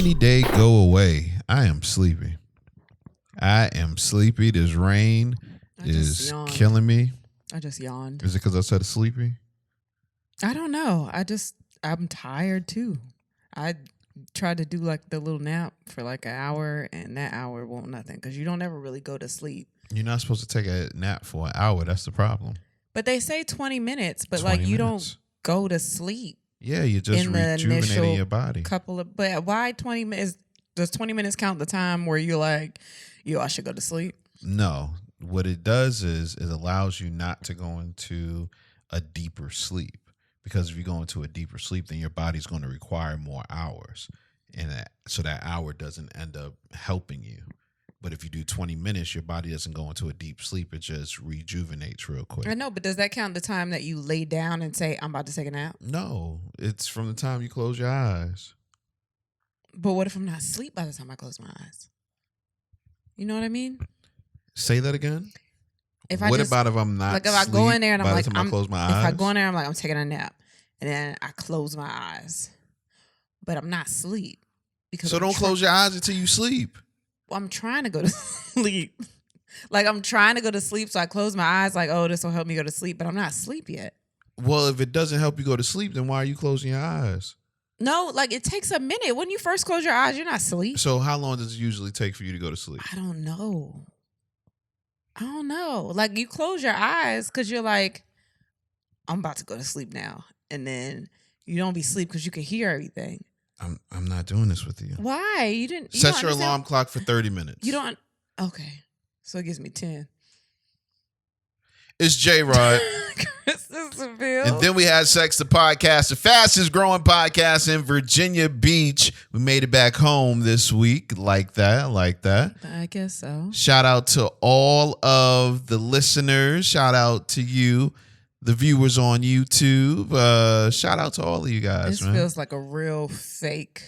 rainy day go away. I am sleepy. This rain is killing me. I just yawned. Is it because I said sleepy? I don't know. I'm tired too. I tried to do like the little nap for like an hour, and that hour won't nothing because you don't ever really go to sleep. You're not supposed to take a nap for an hour. That's the problem. But they say 20 minutes, but like you don't go to sleep. Yeah, you're just rejuvenating your body. But why 20 minutes? Does 20 minutes count the time where you're like, yo, I should go to sleep? No. What it does is it allows you not to go into a deeper sleep. Because if you go into a deeper sleep, then your body's going to require more hours. And so that hour doesn't end up helping you. But if you do 20 minutes, your body doesn't go into a deep sleep. It just rejuvenates real quick. I know, but does that count the time that you lay down and say, I'm about to take a nap? No, it's from the time you close your eyes. But what if I'm not asleep by the time I close my eyes? You know what I mean? Say that again. If I'm not like if I go in there and I'm like, I close my eyes? If I go in there, I'm like, I'm taking a nap, and then I close my eyes, but I'm not asleep because. So don't close your eyes until you sleep. I'm trying to go to sleep. Like I'm trying to go to sleep, so I close my eyes. Like, oh, this will help me go to sleep, but I'm not asleep yet. Well, if it doesn't help you go to sleep, then why are you closing your eyes? No, like it takes a minute. When you first close your eyes, you're not asleep. So how long does it usually take for you to go to sleep? I don't know. Like you close your eyes because you're like, I'm about to go to sleep now. And then you don't be asleep because you can hear everything. I'm not doing this with you. Why? You set your alarm clock for 30 minutes. You don't. Okay. So it gives me 10. It's J-Rod. And then we had Sex the Podcast, the fastest growing podcast in Virginia Beach. We made it back home this week. Like that. I guess so. Shout out to all of the listeners. Shout out to you, the viewers on YouTube. Shout out to all of you guys. This feels like a real fake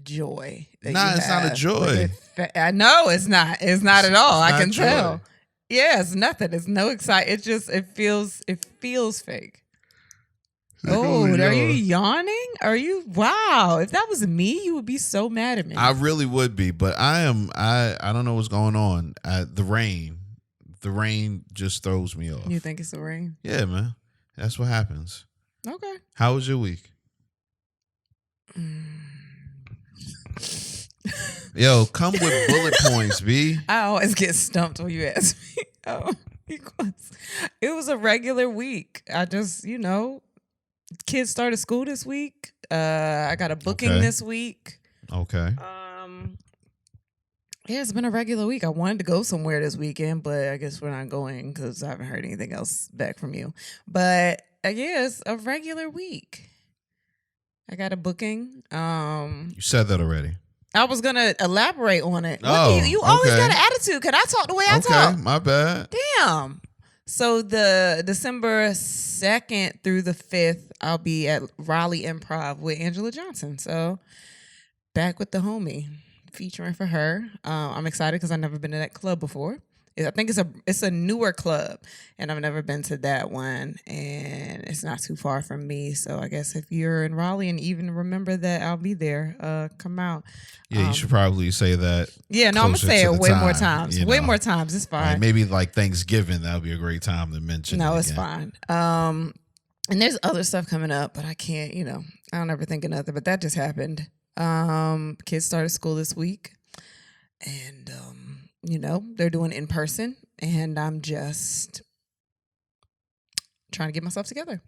joy. Nah, it's not a joy. I know it's not. It's not at all. I can joy. tell. Yeah, it's nothing. It's no excitement. It feels fake. Oh, are you yawning? Are you? Wow. If that was me, you would be so mad at me. I really would be, but I don't know what's going on. The rain just throws me off. You think it's the rain? Yeah, man. That's what happens. Okay. How was your week? Yo, come with bullet points, B. I always get stumped when you ask me. Oh, it was a regular week. I just, kids started school this week. I got a booking this week. Okay. Yeah, it's been a regular week. I wanted to go somewhere this weekend, but I guess we're not going because I haven't heard anything else back from you. But yeah, it's a regular week. I got a booking. You said that already. I was gonna elaborate on it. You always got an attitude. Can I talk the way I talk? Okay, my bad. Damn. So the December 2nd through the 5th, I'll be at Raleigh Improv with Angela Johnson. So back with the homie, featuring for her. I'm excited because I've never been to that club before. I think it's a newer club, and I've never been to that one, and it's not too far from me. So I guess if you're in Raleigh and even remember that I'll be there, come out. Yeah, you should probably say that. Yeah, no, I'm gonna say it way more times. Way more times. It's fine. Like maybe like Thanksgiving, that would be a great time to mention. No, it's fine. And there's other stuff coming up, but I can't. I don't ever think of nothing. But that just happened. Kids started school this week, and they're doing in person, and I'm just trying to get myself together.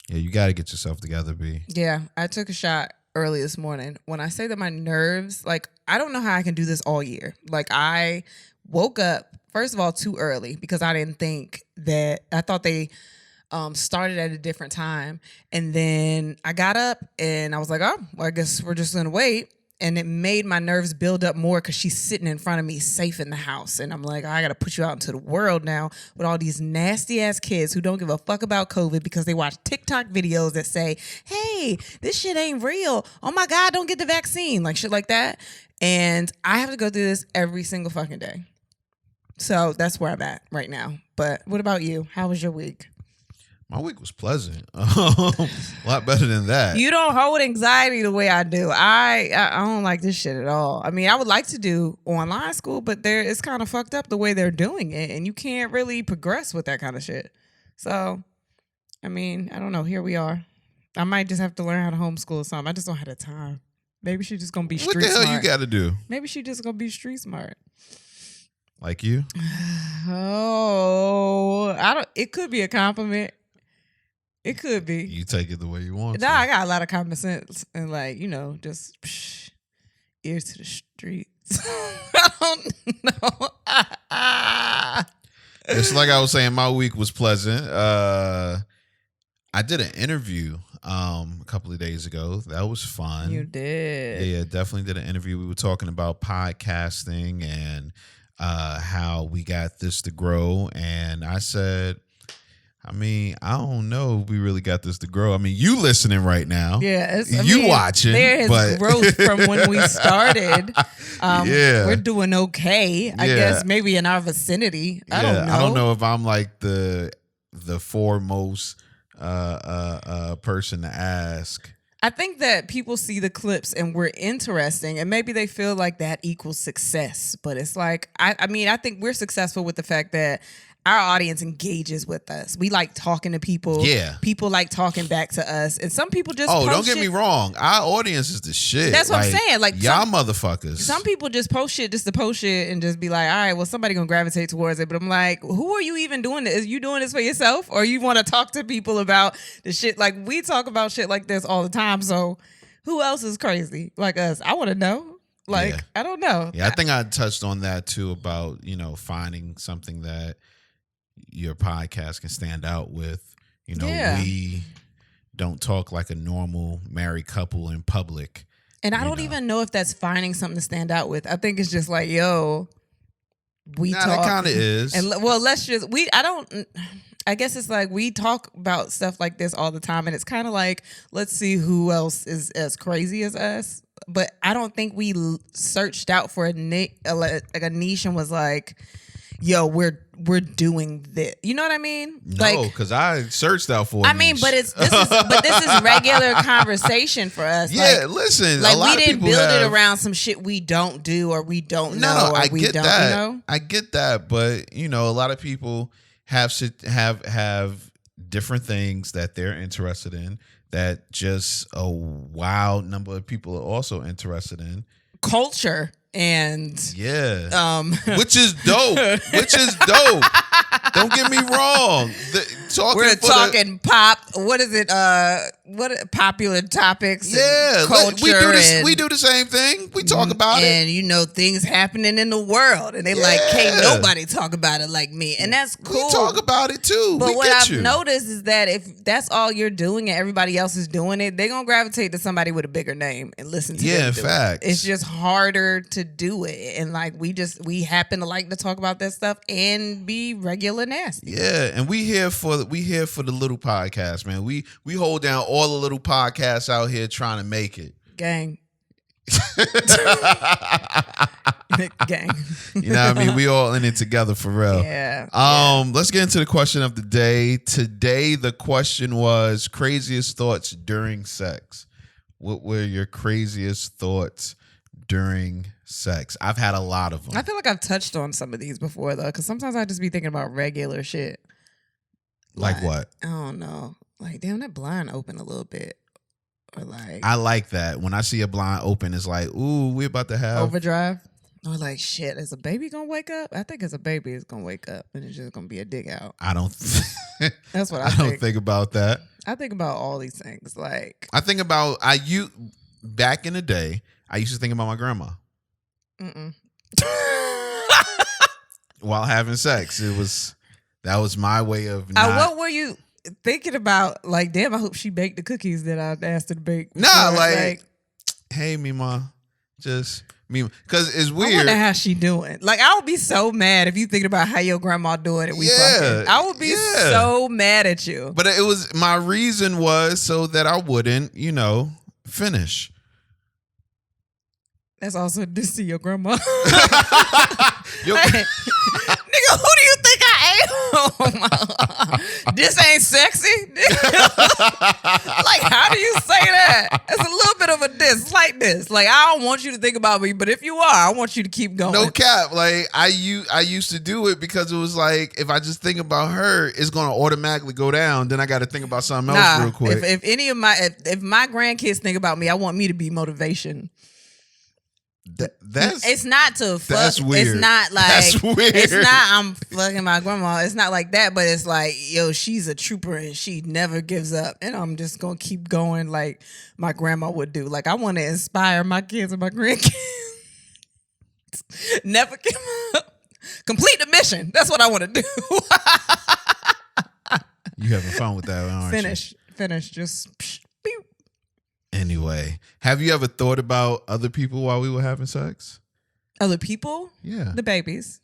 Yeah, you got to get yourself together, B. Yeah, I took a shot early this morning. When I say that my nerves, like, I don't know how I can do this all year. Like, I woke up, first of all, too early because I didn't think that, I thought they started at a different time. And then I got up and I was like, oh, well, I guess we're just going to wait. And it made my nerves build up more because she's sitting in front of me safe in the house. And I'm like, I got to put you out into the world now with all these nasty ass kids who don't give a fuck about COVID because they watch TikTok videos that say, hey, this shit ain't real. Oh my God, don't get the vaccine. Like shit like that. And I have to go through this every single fucking day. So that's where I'm at right now. But what about you? How was your week? My week was pleasant. A lot better than that. You don't hold anxiety the way I do. I don't like this shit at all. I mean, I would like to do online school, but it's kind of fucked up the way they're doing it, and you can't really progress with that kind of shit. So, I mean, I don't know. Here we are. I might just have to learn how to homeschool or something. I just don't have the time. Maybe she's just gonna be street smart. What the hell you got to do? Maybe she just gonna be street smart. Like you? Oh, I don't. It could be a compliment. It could be. You take it the way you want. Nah, I got a lot of common sense and just ears to the streets. I don't know. It's like I was saying, my week was pleasant. I did an interview a couple of days ago. That was fun. You did. Yeah, definitely did an interview. We were talking about podcasting and how we got this to grow. And I said, I mean, I don't know if we really got this to grow. I mean, you listening right now. Yeah. Watching. There is growth from when we started. Yeah. We're doing okay. I guess maybe in our vicinity. I don't know. I don't know if I'm like the foremost person to ask. I think that people see the clips and we're interesting, and maybe they feel like that equals success. But it's like, I mean, I think we're successful with the fact that our audience engages with us. We like talking to people. Yeah. People like talking back to us. And some people just don't get me wrong. Our audience is the shit. That's what I'm saying. Like, y'all motherfuckers. Some people just post shit just to post shit and just be like, all right, well, somebody gonna gravitate towards it. But I'm like, who are you even doing this? Is you doing this for yourself? Or you want to talk to people about the shit? Like, we talk about shit like this all the time. So who else is crazy like us? I want to know. Like, yeah. I don't know. Yeah, I think I touched on that too about, finding something that your podcast can stand out with. We don't talk like a normal married couple in public. And I don't even know if that's finding something to stand out with. I think it's just like, yo, we talk. That kind of is. And I guess it's like we talk about stuff like this all the time, and it's kind of like, let's see who else is as crazy as us. But I don't think we searched out for a niche and was like, yo, we're doing this. You know what I mean? No, because I searched out for. I mean, but this is regular conversation for us. Yeah, listen, like a lot we didn't of people build it around some shit we don't do or we don't know. No, or I we get don't, that. You know? I get that, but a lot of people have different things that they're interested in that just a wild number of people are also interested in. Culture. And which is dope. Don't get me wrong. We're talking pop. What is it? What popular topics? Yeah, culture. We do the same thing. We talk about it, and things happening in the world, and they like, can't nobody talk about it like me, and that's cool. We talk about it too. But what I've noticed is that if that's all you're doing and everybody else is doing it, they're gonna gravitate to somebody with a bigger name and listen to them. Yeah, in fact, it's just harder to do it, and like we happen to like to talk about that stuff and be regular nasty. Yeah, and we here for the little podcast, man. We hold down all the little podcasts out here trying to make it. Gang. Gang. You know what I mean? We all in it together for real. Yeah. Let's get into the question of the day. Today the question was craziest thoughts during sex. What were your craziest thoughts during sex? I've had a lot of them. I feel like I've touched on some of these before though, because sometimes I just be thinking about regular shit. Like what? I don't know. Like, damn, that blind open a little bit. Or like, I like that. When I see a blind open, it's like, ooh, we're about to have overdrive. Or like, shit, is a baby gonna wake up? I think as a baby is gonna wake up and it's just gonna be a dig out. I don't. That's what I don't think about that. I think about all these things. Like, I think about back in the day. I used to think about my grandma. While having sex, that was my way of. What were you thinking about? Like, damn, I hope she baked the cookies that I asked her to bake. Nah, like, hey, Mima, just Mima, because it's weird. I wonder how she doing. Like, I would be so mad if you thinking about how your grandma doing it. Fucking. I would be so mad at you. But it was my reason was so that I wouldn't, finish. That's also to see your grandma. Nigga, who do you think I am? This ain't sexy. Like, how do you say that? It's a little bit of a diss, slight diss. Like, I don't want you to think about me, but if you are, I want you to keep going. No cap. Like I used to do it because it was like if I just think about her, it's gonna automatically go down. Then I got to think about something else real quick. If any of if my grandkids think about me, I want me to be motivation. It's not to fuck. That's weird. It's not like that's weird. It's not I'm fucking my grandma. It's not like that, but it's like, yo, she's a trooper and she never gives up. And I'm just gonna keep going like my grandma would do. Like I want to inspire my kids and my grandkids. Never give up. Complete the mission. That's what I want to do. You having fun with that, aren't you? Finish. Just pew. Anyway, have you ever thought about other people while we were having sex? Other people? Yeah. The babies.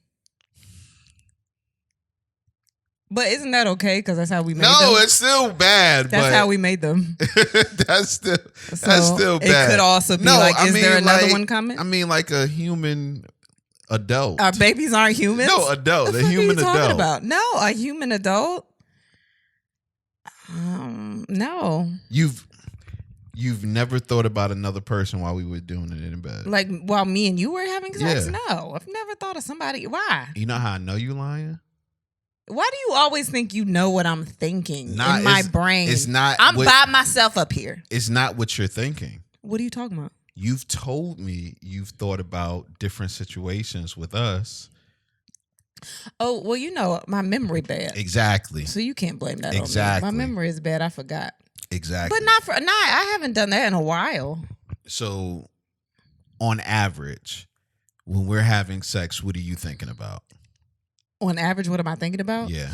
But isn't that okay? Because that's how we made them. No, it's still bad. That's how we made them. That's still bad. It could also be is there another one coming? I mean, like a human adult. Our babies aren't humans? No, adult. The a human are you adult. Talking about? No, a human adult? No. You've never thought about another person while we were doing it in bed? Like while me and you were having sex? Yeah. No. I've never thought of somebody. Why? You know how I know you lying? Why do you always think you know what I'm thinking in Nah, my brain? It's not. I'm by myself up here. It's not what you're thinking. What are you talking about? You've told me you've thought about different situations with us. Oh, well, you know, my memory bad. Exactly. So you can't blame that Exactly. on me. My memory is bad. I forgot. Exactly. But I haven't done that in a while. So, on average, when we're having sex, what are you thinking about? On average, what am I thinking about? Yeah.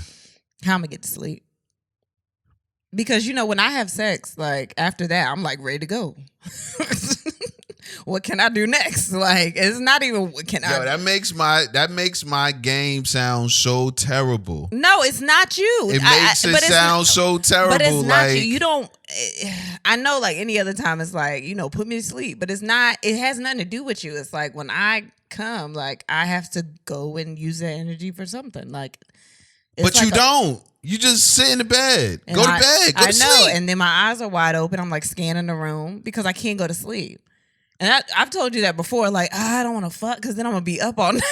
How I'm going to get to sleep. Because, you know, when I have sex, like, after that, I'm, like, ready to go. What can I do next? Like, it's not even what can I. That makes my game sound so terrible. No, it's not you. It makes it sound so terrible. But it's not like, you. You don't. I know, like any other time, it's like, you know, put me to sleep. But it's not. It has nothing to do with you. It's like when I come, like I have to go and use that energy for something. Like, but you don't. You just sit in the bed. Go to bed. Go to sleep. I know. And then my eyes are wide open. I'm like scanning the room because I can't go to sleep. And I've told you that before, like, I don't want to fuck because then I'm going to be up all night.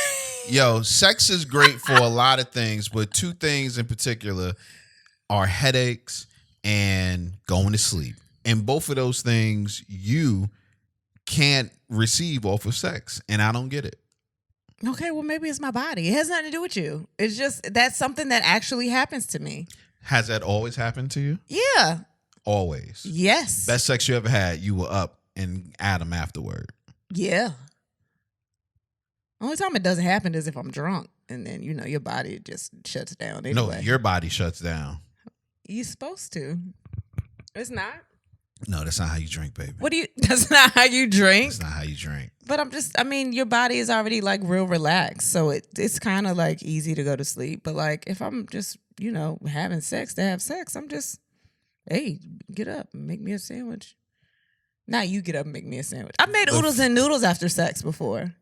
Yo, sex is great for a lot of things, but two things in particular are headaches and going to sleep. And both of those things you can't receive off of sex, and I don't get it. Okay, well, maybe it's my body. It has nothing to do with you. It's just that's something that actually happens to me. Has that always happened to you? Yeah. Always? Yes. Best sex you ever had, you were up and Adam afterward. Yeah. Only time it doesn't happen is if I'm drunk, and then you know your body just shuts down anyway. No, your body shuts down. You're supposed to. It's not. No, that's not how you drink, baby. What do you? That's not how you drink. That's not how you drink. But I mean, your body is already like real relaxed, so it's kind of like easy to go to sleep. But like if I'm just having sex to have sex, I'm just, hey, get up and make me a sandwich. Now you get up and make me a sandwich. I made oodles and noodles after sex before.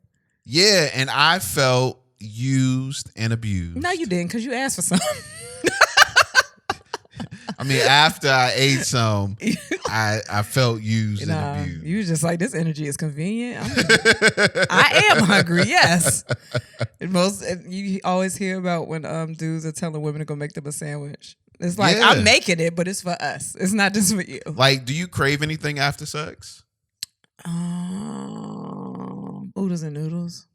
Yeah, and I felt used and abused. No, you didn't, because you asked for some. I mean, after I ate some, I felt used and abused. You was just like, this energy is convenient. I am hungry, yes. You always hear about when dudes are telling women to go make them a sandwich. It's like, yeah. I'm making it, but it's for us. It's not just for you. Like, do you crave anything after sex? Oodles and noodles.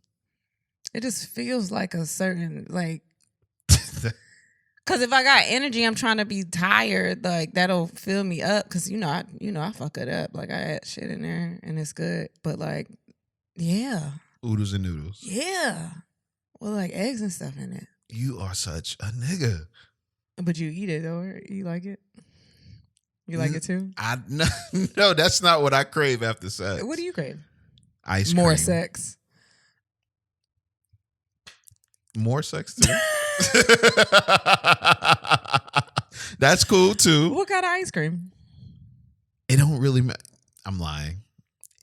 It just feels like a certain, like, because if I got energy, I'm trying to be tired. Like, that'll fill me up. Because, I fuck it up. Like, I add shit in there, and it's good. But, like, yeah. Oodles and noodles. Yeah. Well, like, eggs and stuff in it. You are such a nigga. But you eat it, though. You like it? You like it, too? No, that's not what I crave after sex. What do you crave? Ice cream. More sex. More sex, too? That's cool, too. What kind of ice cream? It don't really matter. I'm lying.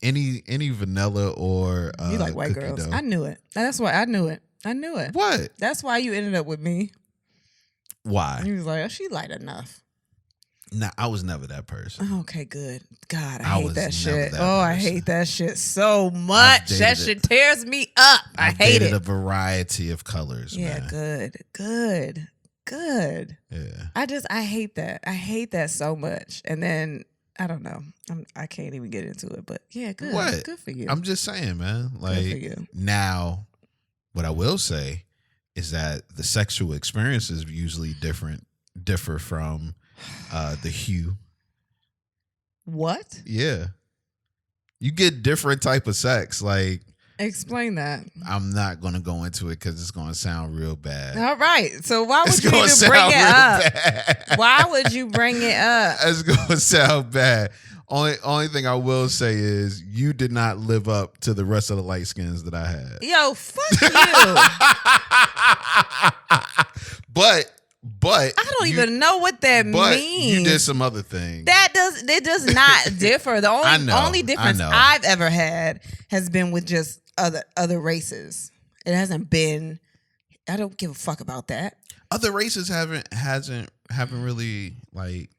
Any vanilla or you like white girls. Dough. I knew it. That's why I knew it. I knew it. What? That's why you ended up with me. Why? He was like, oh, she light enough. Nah, I was never that person. Okay, good. God, I I hate was that never shit. that I person. hate that shit so much. That dated shit tears me up. I I've hate dated it. a variety of colors, Yeah, man. good. Yeah. I hate that. I hate that so much. And then I don't know. I can't even get into it. But yeah, good. What? Good for you. I'm just saying, man. Good for Like you. now, what I will say is that the sexual experiences usually differ from the hue. What? Yeah. You get different type of sex. Like, explain that. I'm not going to go into it because it's going to sound real bad. All right. So why would It's you gonna even bring sound it real up? bad. Why would you bring it up? It's going to sound bad. Only thing I will say is you did not live up to the rest of the light skins that I had. Yo, fuck you. But I don't even know what that means. You did some other things. It does not differ. The only difference I know. I've ever had has been with just other races. It hasn't been. I don't give a fuck about that. Other races haven't really, like,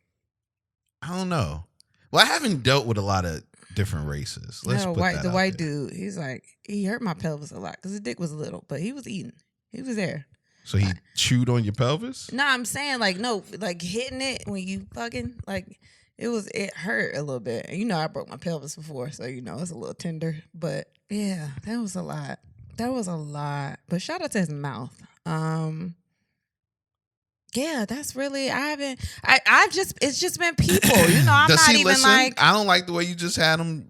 I don't know. Well, I haven't dealt with a lot of different races. Let's put that the out white there. dude. He's like, he hurt my pelvis a lot because his dick was little, but he was eating. He was there. So he chewed on your pelvis? No, I'm saying like no, like hitting it when you fucking like it hurt a little bit. And you know I broke my pelvis before, so you know it's a little tender. But yeah, that was a lot. But shout out to his mouth. Yeah, that's really it's just been people. You know, I'm Does not he even listen? like I don't like the way you just had him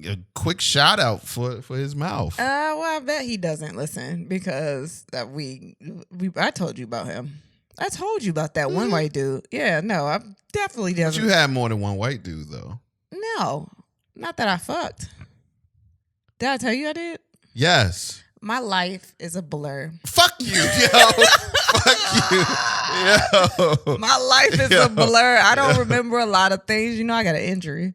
a quick shout out for his mouth. well, I bet he doesn't listen because I told you about him. I told you about that one white dude. Yeah, no, I definitely But doesn't. you had more than one white dude though. No, not that I fucked. Did I tell you I did? Yes. My life is a blur. Fuck you, yo. Fuck you. Yo. My life is a blur. I don't remember a lot of things. You know, I got an injury.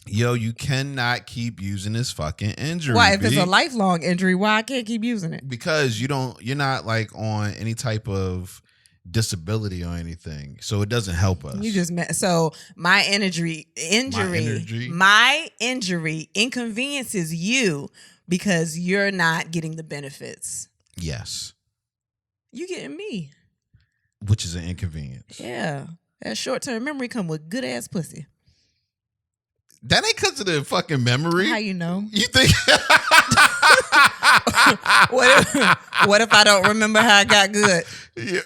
Yo, you cannot keep using this fucking injury. Why? If B. it's a lifelong injury, why I can't keep using it? Because you're not like on any type of disability or anything. So it doesn't help us. You just met. So my injury inconveniences you because you're not getting the benefits. Yes. You getting me. Which is an inconvenience. Yeah. That short-term memory come with good-ass pussy. That ain't because of the fucking memory. How you know? You think? What if I don't remember how I got good? Yeah.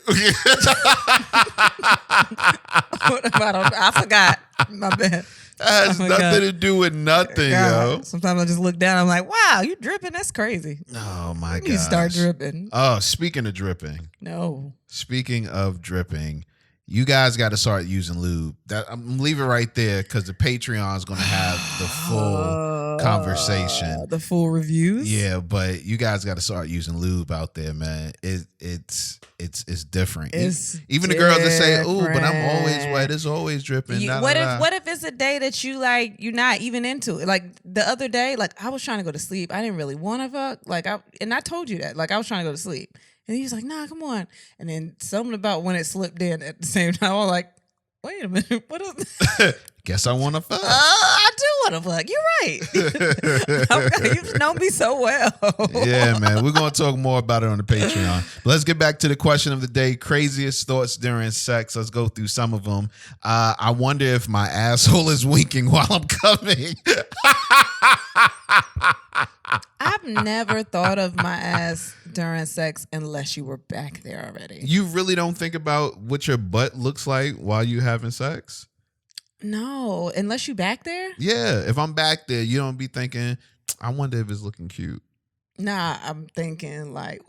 What if I forgot. My bad. That has nothing to do with nothing, yo. Sometimes I just look down. I'm like, wow, you dripping? That's crazy. Oh my god. You start dripping. Oh, speaking of dripping. No. Speaking of dripping, you guys got to start using lube. That I'm leaving right there because the Patreon is going to have the full conversation, the full reviews. Yeah, but you guys got to start using lube out there, man. It's different. Even the girls that say, "Ooh, but I'm always wet. It's always dripping." What if it's a day that you're not even into it? Like the other day, like I was trying to go to sleep. I didn't really want to fuck. I told you that. Like I was trying to go to sleep. And he was like, nah, come on. And then something about when it slipped in at the same time, I was like, wait a minute, what is this? Guess I want to fuck. I do want to fuck. You're right. You know me so well. Yeah, man. We're going to talk more about it on the Patreon. But let's get back to the question of the day. Craziest thoughts during sex. Let's go through some of them. I wonder if my asshole is winking while I'm coming. I've never thought of my ass during sex unless you were back there already. You really don't think about what your butt looks like while you having sex? No, unless you back there? Yeah, if I'm back there, you don't be thinking, I wonder if it's looking cute. Nah, I'm thinking like,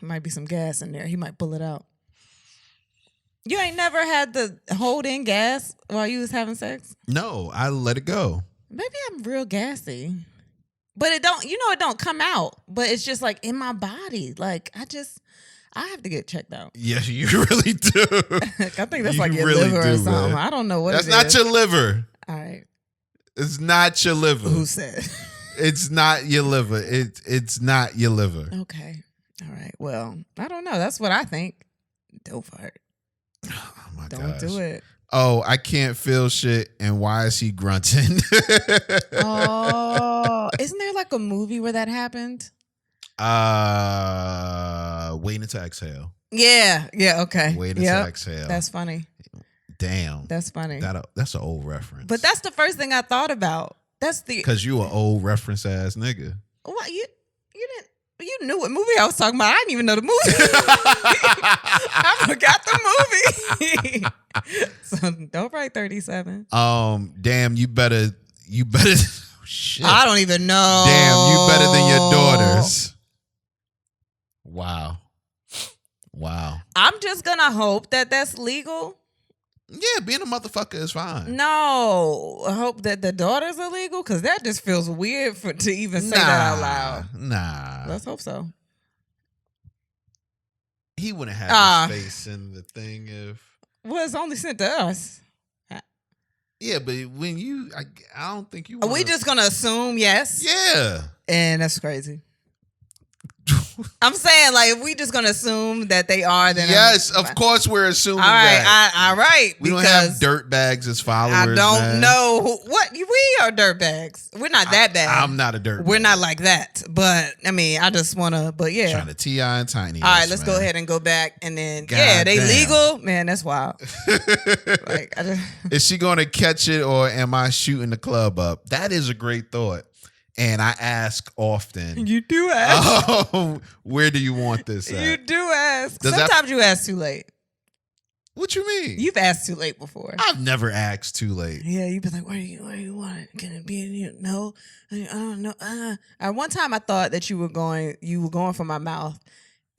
might be some gas in there. He might pull it out. You ain't never had to hold in gas while you was having sex? No, I let it go. Maybe I'm real gassy. But it don't come out. But it's just like in my body. Like I have to get checked out. Yes, you really do. I think that's like your really liver or something. Man. I don't know what that's not your liver. All right. It's not your liver. Who said? It's not your liver. It's not your liver. Okay. All right. Well, I don't know. That's what I think. Dope fart. Oh my Don't do it. Oh, I can't feel shit, and why is he grunting? Oh, isn't there like a movie where that happened? Waiting to exhale. Yeah. Okay. Waiting to exhale. That's funny. Damn. That's funny. That's an old reference. But that's the first thing I thought about. That's the because you an old reference ass nigga. What you didn't. You knew what movie I was talking about. I didn't even know the movie. I forgot the movie. So don't write 37. Damn, you better shit. I don't even know. Damn, you better than your daughters. Wow. I'm just gonna hope that that's legal. Yeah, being a motherfucker is fine. No, I hope that the daughters are legal because that just feels weird to even say that out loud. Nah, let's hope so. He wouldn't have his face in the thing if. Well, it's only sent to us. Yeah, but when I don't think you. Are we just gonna assume yes? Yeah, and that's crazy. I'm saying, like, if we just gonna assume that they are, then yes, of course we're assuming. All right, that. all right. We don't have dirt bags as followers. I don't know what we are. Dirt bags. We're not that bad. I'm not a dirt. We're not like that. But I mean, I just wanna. But yeah, trying to T.I. and Tiny. All right, let's go ahead and go back, and then they damn. legal. Man, that's wild. Like, is she gonna catch it, or am I shooting the club up? That is a great thought. And I ask often. You do ask. Where do you want this at? You do ask. Sometimes you ask too late. What you mean? You've asked too late before. I've never asked too late. Yeah, you've been like, where you want it? Can it be in here? No. I don't know. At one time I thought that you were going for my mouth,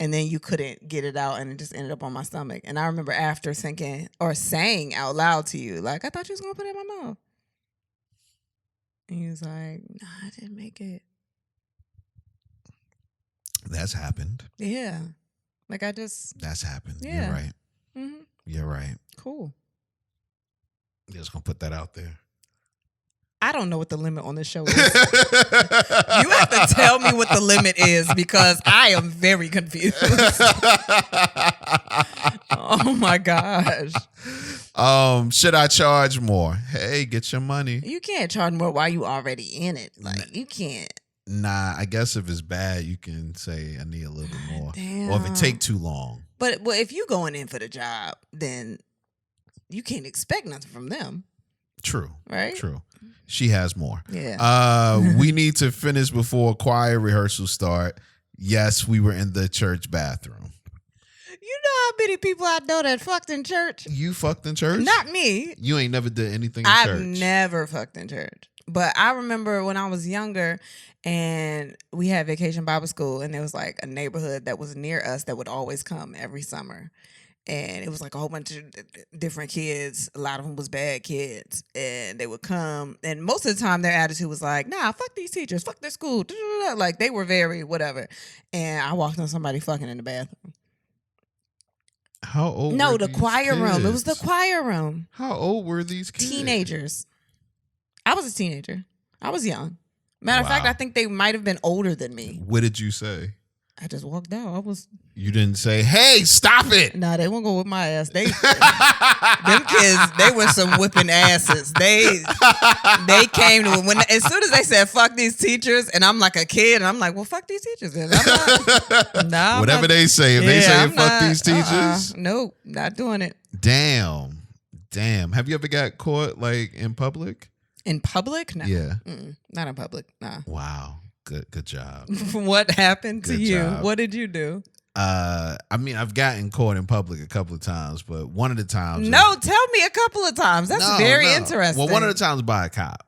and then you couldn't get it out, and it just ended up on my stomach. And I remember after saying out loud to you, like, I thought you was gonna put it in my mouth. And he was like, "Nah, I didn't make it." That's happened. Yeah. Like That's happened. Yeah. You're right. Mm-hmm. You're right. Cool. Just gonna put that out there. I don't know what the limit on this show is. You have to tell me what the limit is because I am very confused. Oh my gosh. Should I charge more? Hey, get your money. You can't charge more while you already in it. Like, you can't. Nah, I guess if it's bad, you can say I need a little bit more. Damn. Or if it take too long. But if you going in for the job, then you can't expect nothing from them. True. Right? True. She has more. Yeah. We need to finish before choir rehearsals start. Yes, we were in the church bathroom. You know how many people I know that fucked in church? You fucked in church? Not me. You ain't never did anything in church. I've never fucked in church. But I remember when I was younger and we had vacation Bible school, and there was like a neighborhood that was near us that would always come every summer. And it was like a whole bunch of different kids. A lot of them was bad kids. And they would come. And most of the time their attitude was like, nah, fuck these teachers. Fuck their school. Like, they were very whatever. And I walked on somebody fucking in the bathroom. How old No, were the these choir kids? room. It was the choir room. How old were these kids? Teenagers. I was a teenager. I was young. Matter of Wow. fact, I think they might have been older than me. What did you say? I just walked out. You didn't say, hey, stop it. Nah, they won't go with my ass. Them kids, they were some whipping asses. They came to when as soon as they said fuck these teachers, and I'm like a kid, and I'm like, well, fuck these teachers. Then Whatever they say, if they say fuck these teachers, nope, not doing it. Damn. Have you ever got caught like in public? In public? No. Yeah. Not in public. Nah. Wow. Good job. What happened to you? Job. What did you do? I mean, I've gotten caught in public a couple of times, but one of the times. No, tell me a couple of times. That's very interesting. Well, one of the times by a cop.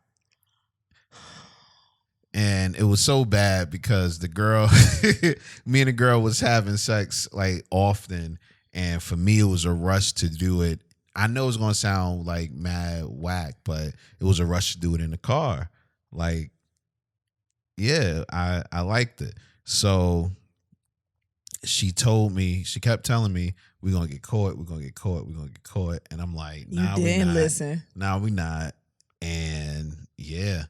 And it was so bad because the girl, me and the girl was having sex like often. And for me, it was a rush to do it. I know it's going to sound like mad whack, but it was a rush to do it in the car. Like, yeah, I liked it. So she kept telling me, we're going to get caught. And I'm like, nah, you didn't listen. Nah, we not. And yeah,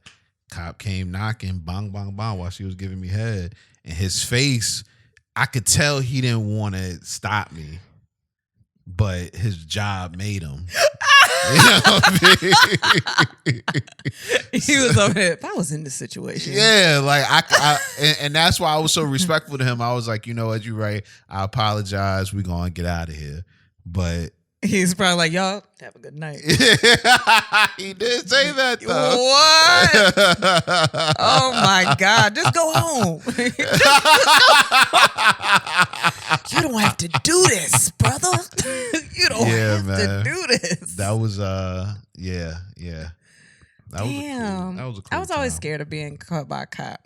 cop came knocking, bang, bang, bang, while she was giving me head. And his face, I could tell he didn't want to stop me. but his job made him. You know what I mean? He was over there. If I was in this situation. Yeah, like and that's why I was so respectful to him. I was like, you know what, you're right. I apologize. We're gonna get out of here. But he's probably like, y'all have a good night. He did say that though. What? Oh my God. Just go home. You don't have to do this, brother. You don't have to do this. That was yeah. That Damn. Was a cool I was always time. scared of being caught by a cop.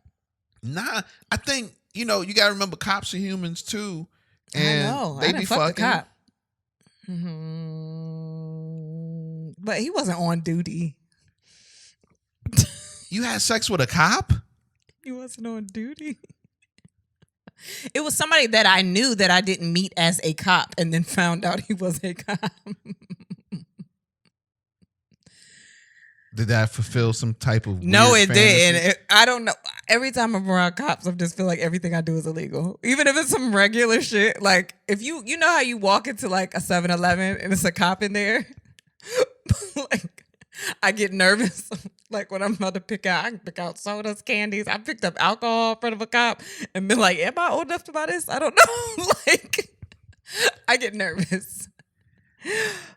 Nah, I think, you gotta remember cops are humans too. And I know. they I didn't be fuck fucking. the cop. But he wasn't on duty. You had sex with a cop? He wasn't on duty. It was somebody that I knew that I didn't meet as a cop and then found out he was a cop. Did that fulfill some type of No, weird it fantasy? didn't. I don't know. Every time I'm around cops, I just feel like everything I do is illegal. Even if it's some regular shit. Like, if you know how you walk into like a 7-Eleven and it's a cop in there? Like, I get nervous. Like, when I'm about to I can pick out sodas, candies. I picked up alcohol in front of a cop and been like, am I old enough to buy this? I don't know. Like, I get nervous.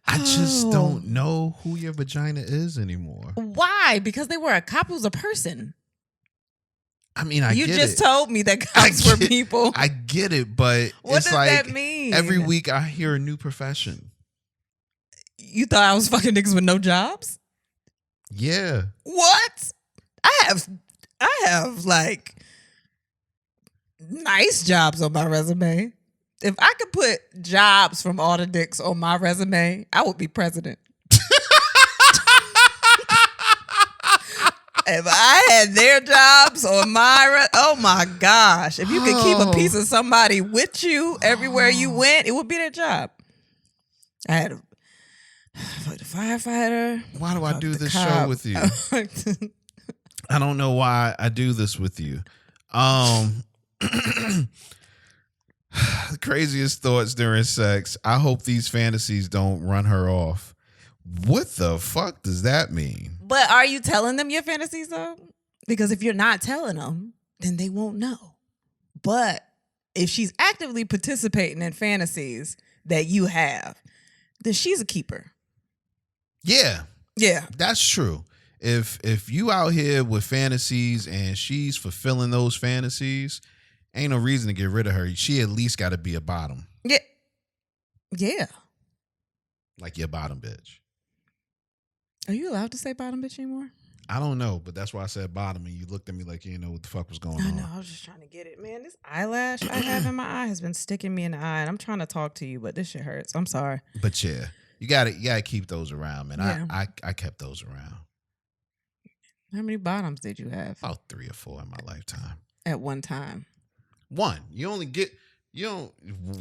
I just don't know who your vagina is anymore. Why? Because they were a cop who's a person. I mean, you just told me that cops were people. I get it, but what it's does like that mean? every week I hear a new profession. You thought I was fucking niggas with no jobs? Yeah. What? I have like nice jobs on my resume. If I could put jobs from all the dicks on my resume, I would be president. If I had their jobs on oh my gosh. If you could keep a piece of somebody with you everywhere you went, it would be their job. I had a firefighter. Why do I do this show with you? I don't know why I do this with you. Craziest thoughts during sex. I hope these fantasies don't run her off. What the fuck does that mean? But are you telling them your fantasies though? Because if you're not telling them, then they won't know. But if she's actively participating in fantasies that you have, then she's a keeper. Yeah. Yeah. That's true. If you out here with fantasies and she's fulfilling those fantasies, ain't no reason to get rid of her. She at least got to be a bottom. Yeah. Yeah. Like your bottom bitch. Are you allowed to say bottom bitch anymore? I don't know, but that's why I said bottom, and you looked at me like you didn't know what the fuck was going on. I know. I was just trying to get it. Man, this eyelash I have in my eye has been sticking me in the eye, and I'm trying to talk to you, but this shit hurts. I'm sorry. But yeah, you gotta keep those around, man. Yeah. I kept those around. How many bottoms did you have? About 3 or 4 in my lifetime. At one time. One. You only get one.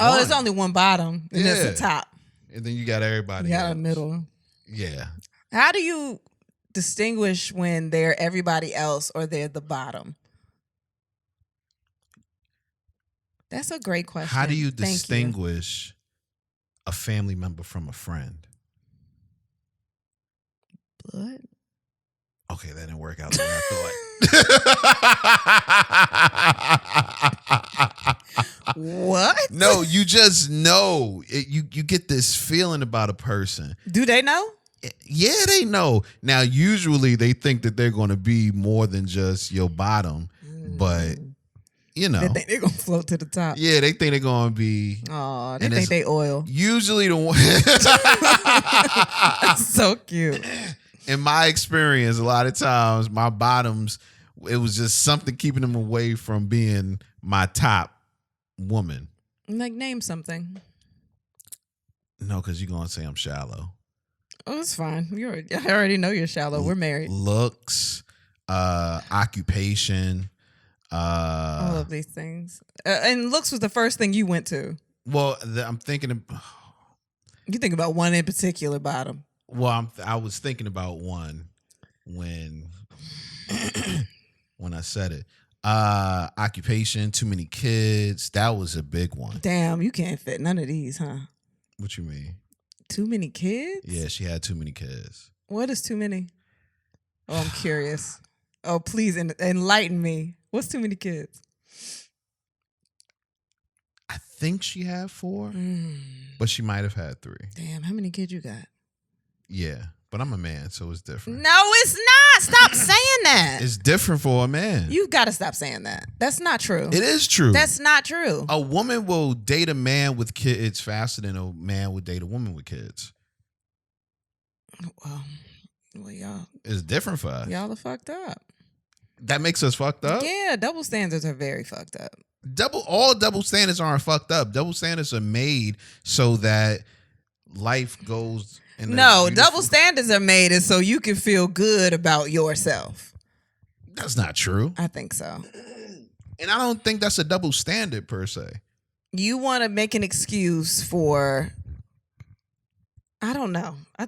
Oh, there's only one bottom, and there's the top. And then you got everybody. You got a else. middle. Yeah. How do you distinguish when they're everybody else or they're the bottom? That's a great question. How do you Thank distinguish a family member from a friend? Blood? Okay, that didn't work out the way I thought. What? No, you just know. You get this feeling about a person. Do they know? Yeah, they know. Now, usually they think that they're going to be more than just your bottom, but you know. They think they're going to float to the top. Yeah, they think they're going to be. Oh, they think they oil. Usually the one. That's so cute. In my experience, a lot of times my bottoms, it was just something keeping them away from being my top woman. Like, name something. No, because you're going to say I'm shallow. Oh, it's fine. I already know you're shallow. We're married. Looks, occupation. All of these things. And looks was the first thing you went to. Well, I'm thinking of. You think about one in particular bottom. Well, I was thinking about one when I said it. Occupation, too many kids. That was a big one. Damn, you can't fit none of these, huh? What you mean? Too many kids? Yeah, she had too many kids. What is too many? Oh, I'm curious. Oh, please enlighten me. What's too many kids? I think she had 4, but she might have had 3. Damn, how many kids you got? Yeah, but I'm a man, so it's different. No, it's not. Stop saying that. It's different for a man. You got to stop saying that. That's not true. It is true. That's not true. A woman will date a man with kids faster than a man would date a woman with kids. Well, y'all. It's different for us. Y'all are fucked up. That makes us fucked up? Yeah, double standards are very fucked up. All double standards aren't fucked up. Double standards are made so that life goes in No, double standards are made so you can feel good about yourself. That's not true. I think so. And I don't think that's a double standard per se. You want to make an excuse for... I don't know. I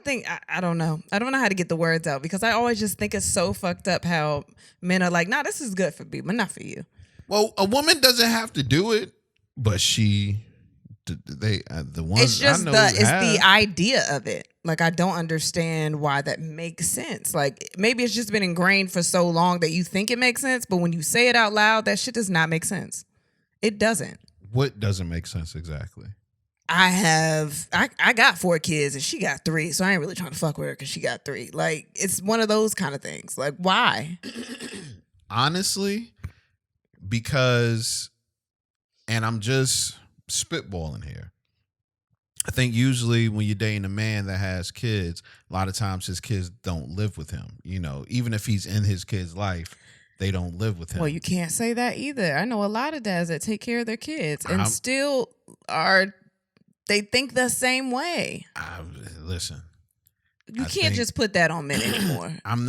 don't know. I don't know how to get the words out because I always just think it's so fucked up how men are like, nah, this is good for me, but not for you. Well, a woman doesn't have to do it, but the ones it's just I know it's the idea of it. Like, I don't understand why that makes sense. Like, maybe it's just been ingrained for so long that you think it makes sense, but when you say it out loud, that shit does not make sense. It doesn't. What doesn't make sense exactly? I got 4 kids and she got 3, so I ain't really trying to fuck with her because she got 3. Like, it's one of those kind of things. Like, why? Honestly, because, and I'm just spitballing here, I think usually when you're dating a man that has kids, a lot of times his kids don't live with him. You know, even if he's in his kid's life, they don't live with him. Well, you can't say that either. I know a lot of dads that take care of their kids and still they think the same way. Listen. You can't just put that on men anymore. I'm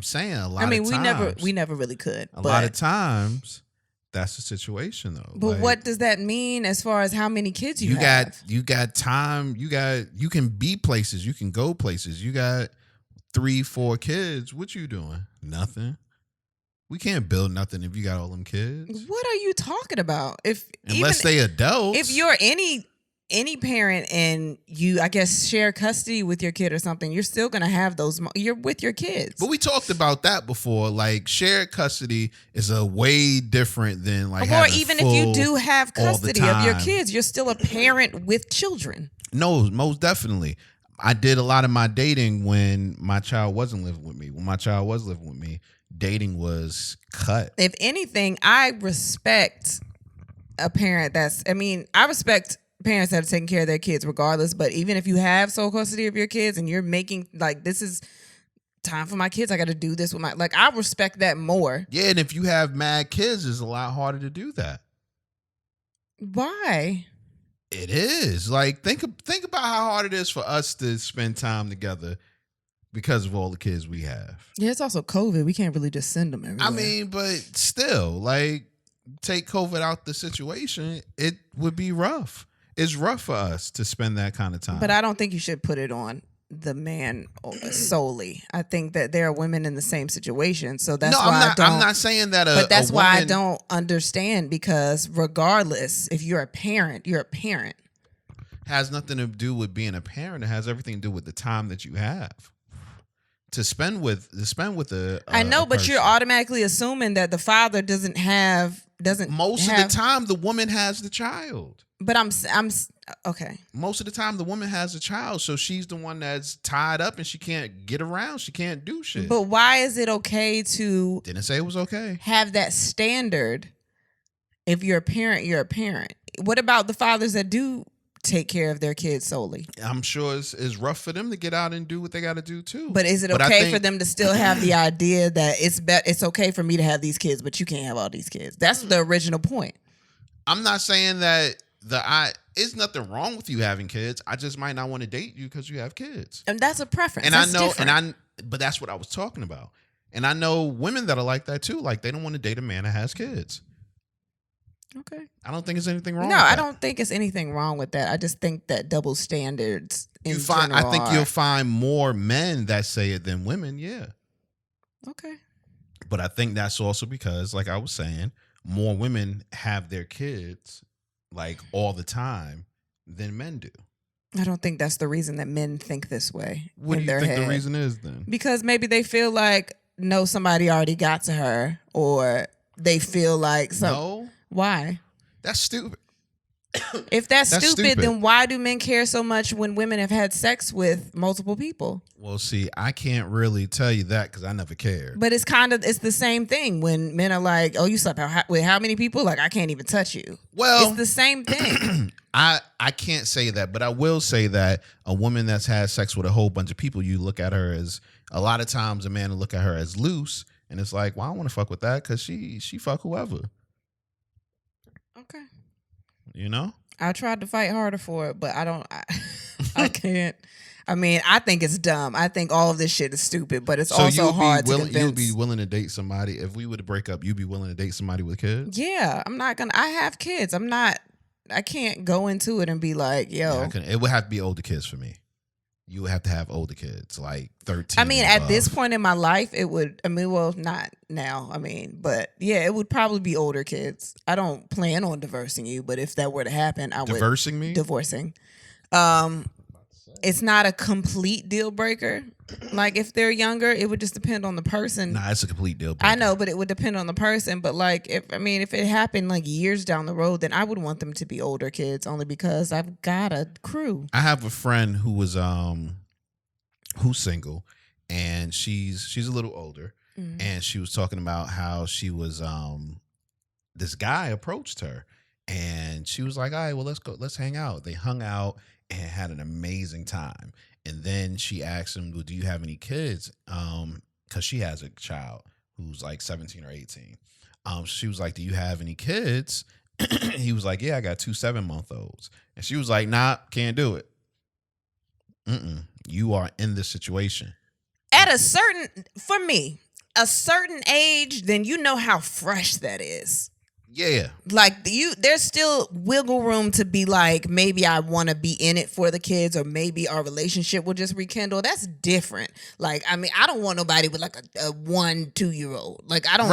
saying a lot of times. we never really could. A lot of times, that's the situation though. But like, what does that mean as far as how many kids you have? You got time. You can be places. You can go places. You got 3, 4 kids. What you doing? Nothing. We can't build nothing if you got all them kids. What are you talking about? Unless they adults. If you're any parent and you, I guess, share custody with your kid or something, you're still going to have those. You're with your kids. But we talked about that before. Like, shared custody is a way different than like having even if you do have custody of your kids, you're still a parent with children. No, most definitely. I did a lot of my dating when my child wasn't living with me. When my child was living with me, dating was cut. If anything, I respect a parent I respect parents that are taking care of their kids regardless, but even if you have sole custody of your kids and you're making, like, this is time for my kids, I got to do this with I respect that more. Yeah, and if you have mad kids, it's a lot harder to do that. Why? It is. Like, think about how hard it is for us to spend time together because of all the kids we have. Yeah, it's also COVID. We can't really just send them everywhere. I mean, but still, like, take COVID out the situation, it would be rough. It's rough for us to spend that kind of time. But I don't think you should put it on the man solely. I think that there are women in the same situation. So that's why I'm not saying that but that's why I don't understand, because regardless, if you're a parent, you're a parent. Has nothing to do with being a parent. It has everything to do with the time that you have to spend with I know, but you're automatically assuming that the father doesn't have of the time the woman has the child. But I'm okay. Most of the time the woman has a child, so she's the one that's tied up and she can't get around. She can't do shit. But why is it okay to Didn't say it was okay. Have that standard? If you're a parent, you're a parent. What about the fathers that do take care of their kids solely? I'm sure it's rough for them to get out and do what they got to do too. But is it okay for them to still have the idea that it's okay for me to have these kids, but you can't have all these kids? That's the original point. I'm not saying that it's nothing wrong with you having kids. I just might not want to date you because you have kids. And that's a preference. And that's I know, different. but that's what I was talking about. And I know women that are like that too. Like, they don't want to date a man that has kids. Okay. I don't think there's anything wrong. No, with that. I don't think it's anything wrong with that. I just think that double standards I think you'll find more men that say it than women. Yeah. Okay. But I think that's also because, like I was saying, more women have their kids like all the time than men do. I don't think that's the reason that men think this way. What do in you their think head. the reason is then? Because maybe they feel like, no, somebody already got to her, or they feel like No, Why? that's stupid. If that's stupid, then why do men care so much when women have had sex with multiple people? Well, see, I can't really tell you that because I never cared. But it's the same thing when men are like, oh, you slept with how many people? Like, I can't even touch you. Well, it's the same thing. I can't say that, but I will say that a woman that's had sex with a whole bunch of people, you look at her as, a lot of times a man will look at her as loose, and it's like, well, I don't want to fuck with that because she fuck whoever. Okay. You know? I tried to fight harder for it, but I can't. I mean, I think it's dumb. I think all of this shit is stupid, but it's also hard to convince. You'd be willing to date somebody, if we were to break up, you'd be willing to date somebody with kids? Yeah, I have kids. I can't go into it and be like, yo. Yeah, it would have to be older kids for me. You would have to have older kids, like 13. I mean, at this point in my life, it would, well, not now. But yeah, it would probably be older kids. I don't plan on divorcing you, but if that were to happen, I would. Divorcing. It's not a complete deal breaker. Like, if they're younger, it would just depend on the person. Nah, it's a complete deal breaker. I know, but it would depend on the person. But like, if it happened like years down the road, then I would want them to be older kids, only because I've got a crew. I have a friend who was who's single, and she's a little older, and she was talking about how she was this guy approached her, and she was like, all right, well, let's hang out. They hung out and had an amazing time. And then she asked him, well, do you have any kids? Because she has a child who's like 17 or 18. She was like, do you have any kids? He was like, yeah, I got 2 7-month-olds. And she was like, nah, can't do it. You are in this situation. At for me, a certain age, then you know how fresh that is. Yeah. Like, there's still wiggle room to be like, maybe I want to be in it for the kids, or maybe our relationship will just rekindle. That's different. Like, I mean, I don't want nobody with like a 1-2-year-old. Like, I don't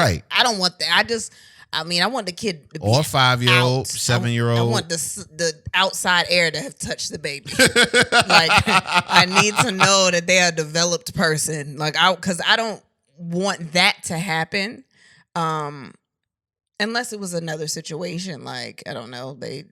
want that. I want the kid to be or 5-year-old, 7-year-old. I want the outside air to have touched the baby. Like, I need to know that they're a developed person. Like, because I don't want that to happen. Unless it was another situation, like, I don't know, maybe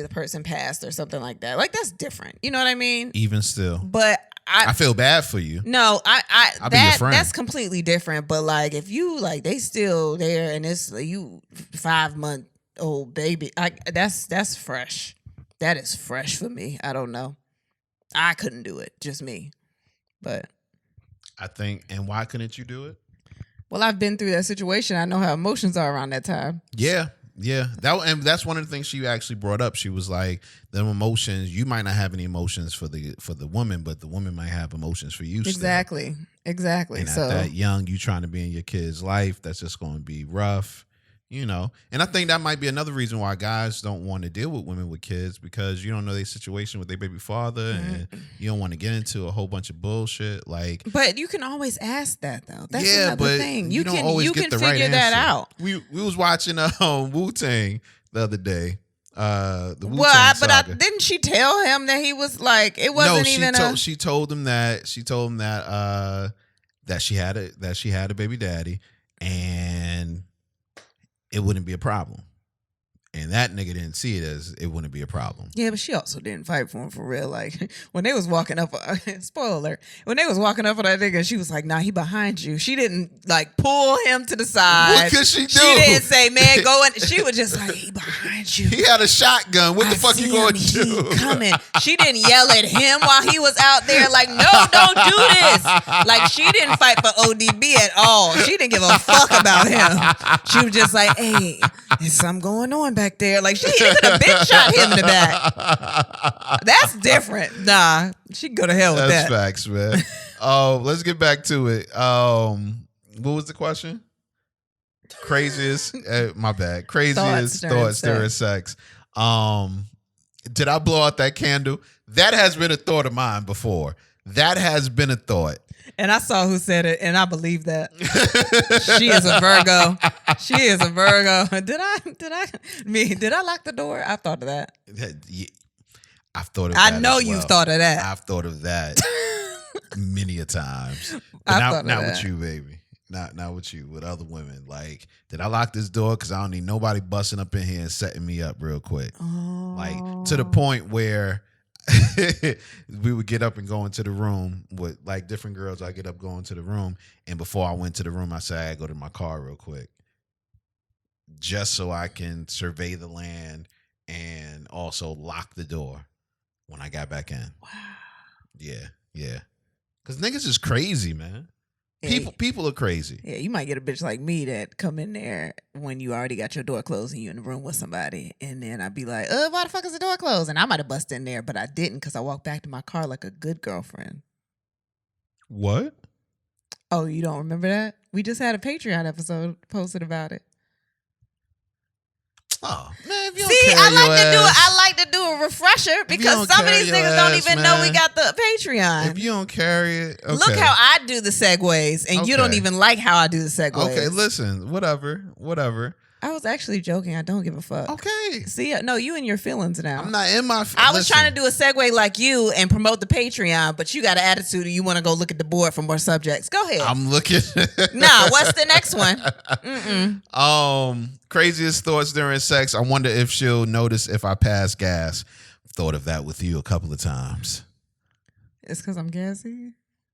the person passed or something like that. Like, that's different. You know what I mean? Even still. But I feel bad for you. No, I'll be your friend. That's completely different. But like, if you like, they still there, and it's like, you 5-month-old baby, that's fresh. That is fresh for me. I don't know. I couldn't do it. Just me. But I think, and why couldn't you do it? Well, I've been through that situation. I know how emotions are around that time. Yeah. That's one of the things she actually brought up. She was like, the emotions, you might not have any emotions for the woman, but the woman might have emotions for you. Exactly. Still. Exactly. And at that young, you trying to be in your kid's life, that's just going to be rough. You know, and I think that might be another reason why guys don't want to deal with women with kids, because you don't know their situation with their baby father, and you don't want to get into a whole bunch of bullshit. Like, but you can always ask that though. That's another thing. You can figure right that out. We was watching Wu-Tang the other day. The Wu-Tang saga. Didn't she tell him that he was like, it wasn't she told him that she had a baby daddy, and it wouldn't be a problem. And that nigga didn't see it as it wouldn't be a problem. Yeah, but she also didn't fight for him for real. Like, when they was walking up, spoiler alert, when they was walking up for that nigga, she was like, nah, he behind you. She didn't like pull him to the side. What could she do? She didn't say, man, go in. She was just like, he behind you. He had a shotgun. What the fuck you going to do? Coming. She didn't yell at him while he was out there like, no, don't do this. Like, she didn't fight for ODB at all. She didn't give a fuck about him. She was just like, hey, there's something going on back there. Like, she could have been shot him in the back. That's different. Nah, she can go to hell with that. That's facts, man. Let's get back to it. What was the question? Craziest, my bad. Craziest thoughts during sex. Did I blow out that candle? That has been a thought of mine before. That has been a thought. And I saw who said it, and I believe that. She is a Virgo. She is a Virgo. Did I lock the door? I thought of that. I've thought of that. I know as well. you've thought of that. I've thought of that many a times. But not with you, baby. Not with you, with other women. Like, did I lock this door? Because I don't need nobody busting up in here and setting me up real quick. Oh. Like, to the point where we would get up and go into the room with like different girls. I get up, go into the room, and before I went to the room, I said I had to go to my car real quick, just so I can survey the land and also lock the door when I got back in. Wow. Yeah. Because niggas is crazy, man. People are crazy. Yeah, you might get a bitch like me that come in there when you already got your door closed and you in the room with somebody, and then I'd be like, why the fuck is the door closed? And I might have busted in there, but I didn't because I walked back to my car like a good girlfriend. What? Oh, you don't remember that? We just had a Patreon episode posted about it. Oh man, if you See, don't I like to do a refresher because some of these niggas don't even know we got the Patreon. If you don't carry it, okay. Look how I do the segues, and you don't even like how I do the segues. Okay, listen, whatever. I was actually joking. I don't give a fuck. Okay. See, no, you in your feelings now. I'm not in my. I was trying to do a segue like you and promote the Patreon, but you got an attitude and you want to go look at the board for more subjects. Go ahead. I'm looking. Nah, what's the next one? Craziest thoughts during sex. I wonder if she'll notice if I pass gas. Thought of that with you a couple of times. It's because I'm gassy?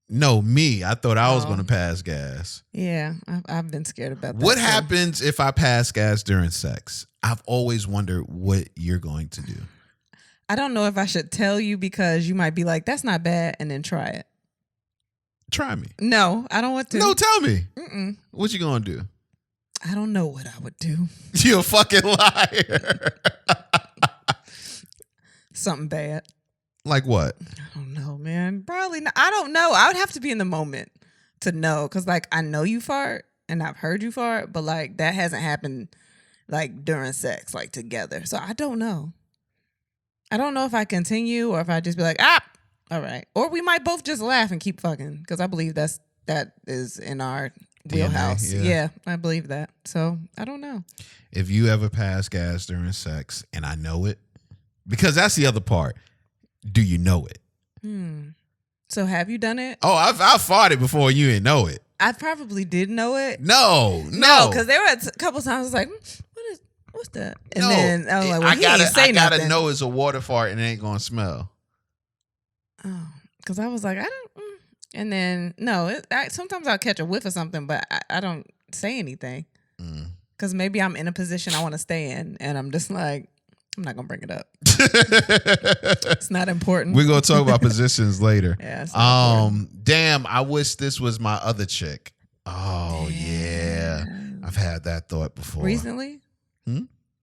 No, me. I thought I was going to pass gas. Yeah, I've been scared about that. What happens if I pass gas during sex? I've always wondered what you're going to do. I don't know if I should tell you because you might be like, that's not bad, and then try it. Try me. No, I don't want to. No, tell me. Mm-mm. What you going to do? I don't know what I would do. You're a fucking liar. Something bad. Like what? I don't know, man. Probably not. I don't know. I would have to be in the moment to know. Because, like, I know you fart and I've heard you fart, but, like, that hasn't happened, like, during sex, like, together. So I don't know. I don't know if I continue or if I just be like, all right. Or we might both just laugh and keep fucking. Because I believe that is in our wheelhouse. DNA, yeah, I believe that. So I don't know. If you ever pass gas during sex and I know it, because that's the other part. Do you know it? So have you done it? Oh, I've farted before and you didn't know it. I probably did know it. No. Because there were a couple times I was like, what's that? And then I was like, well, I gotta know it's a water fart and it ain't gonna smell. Oh, because I was like, I don't. And then sometimes I'll catch a whiff of something, but I don't say anything because maybe I'm in a position I want to stay in, and I'm just like, I'm not gonna bring it up. It's not important. We're gonna talk about positions later. Yeah. Damn, I wish this was my other chick. Oh yeah. I've had that thought before. Recently?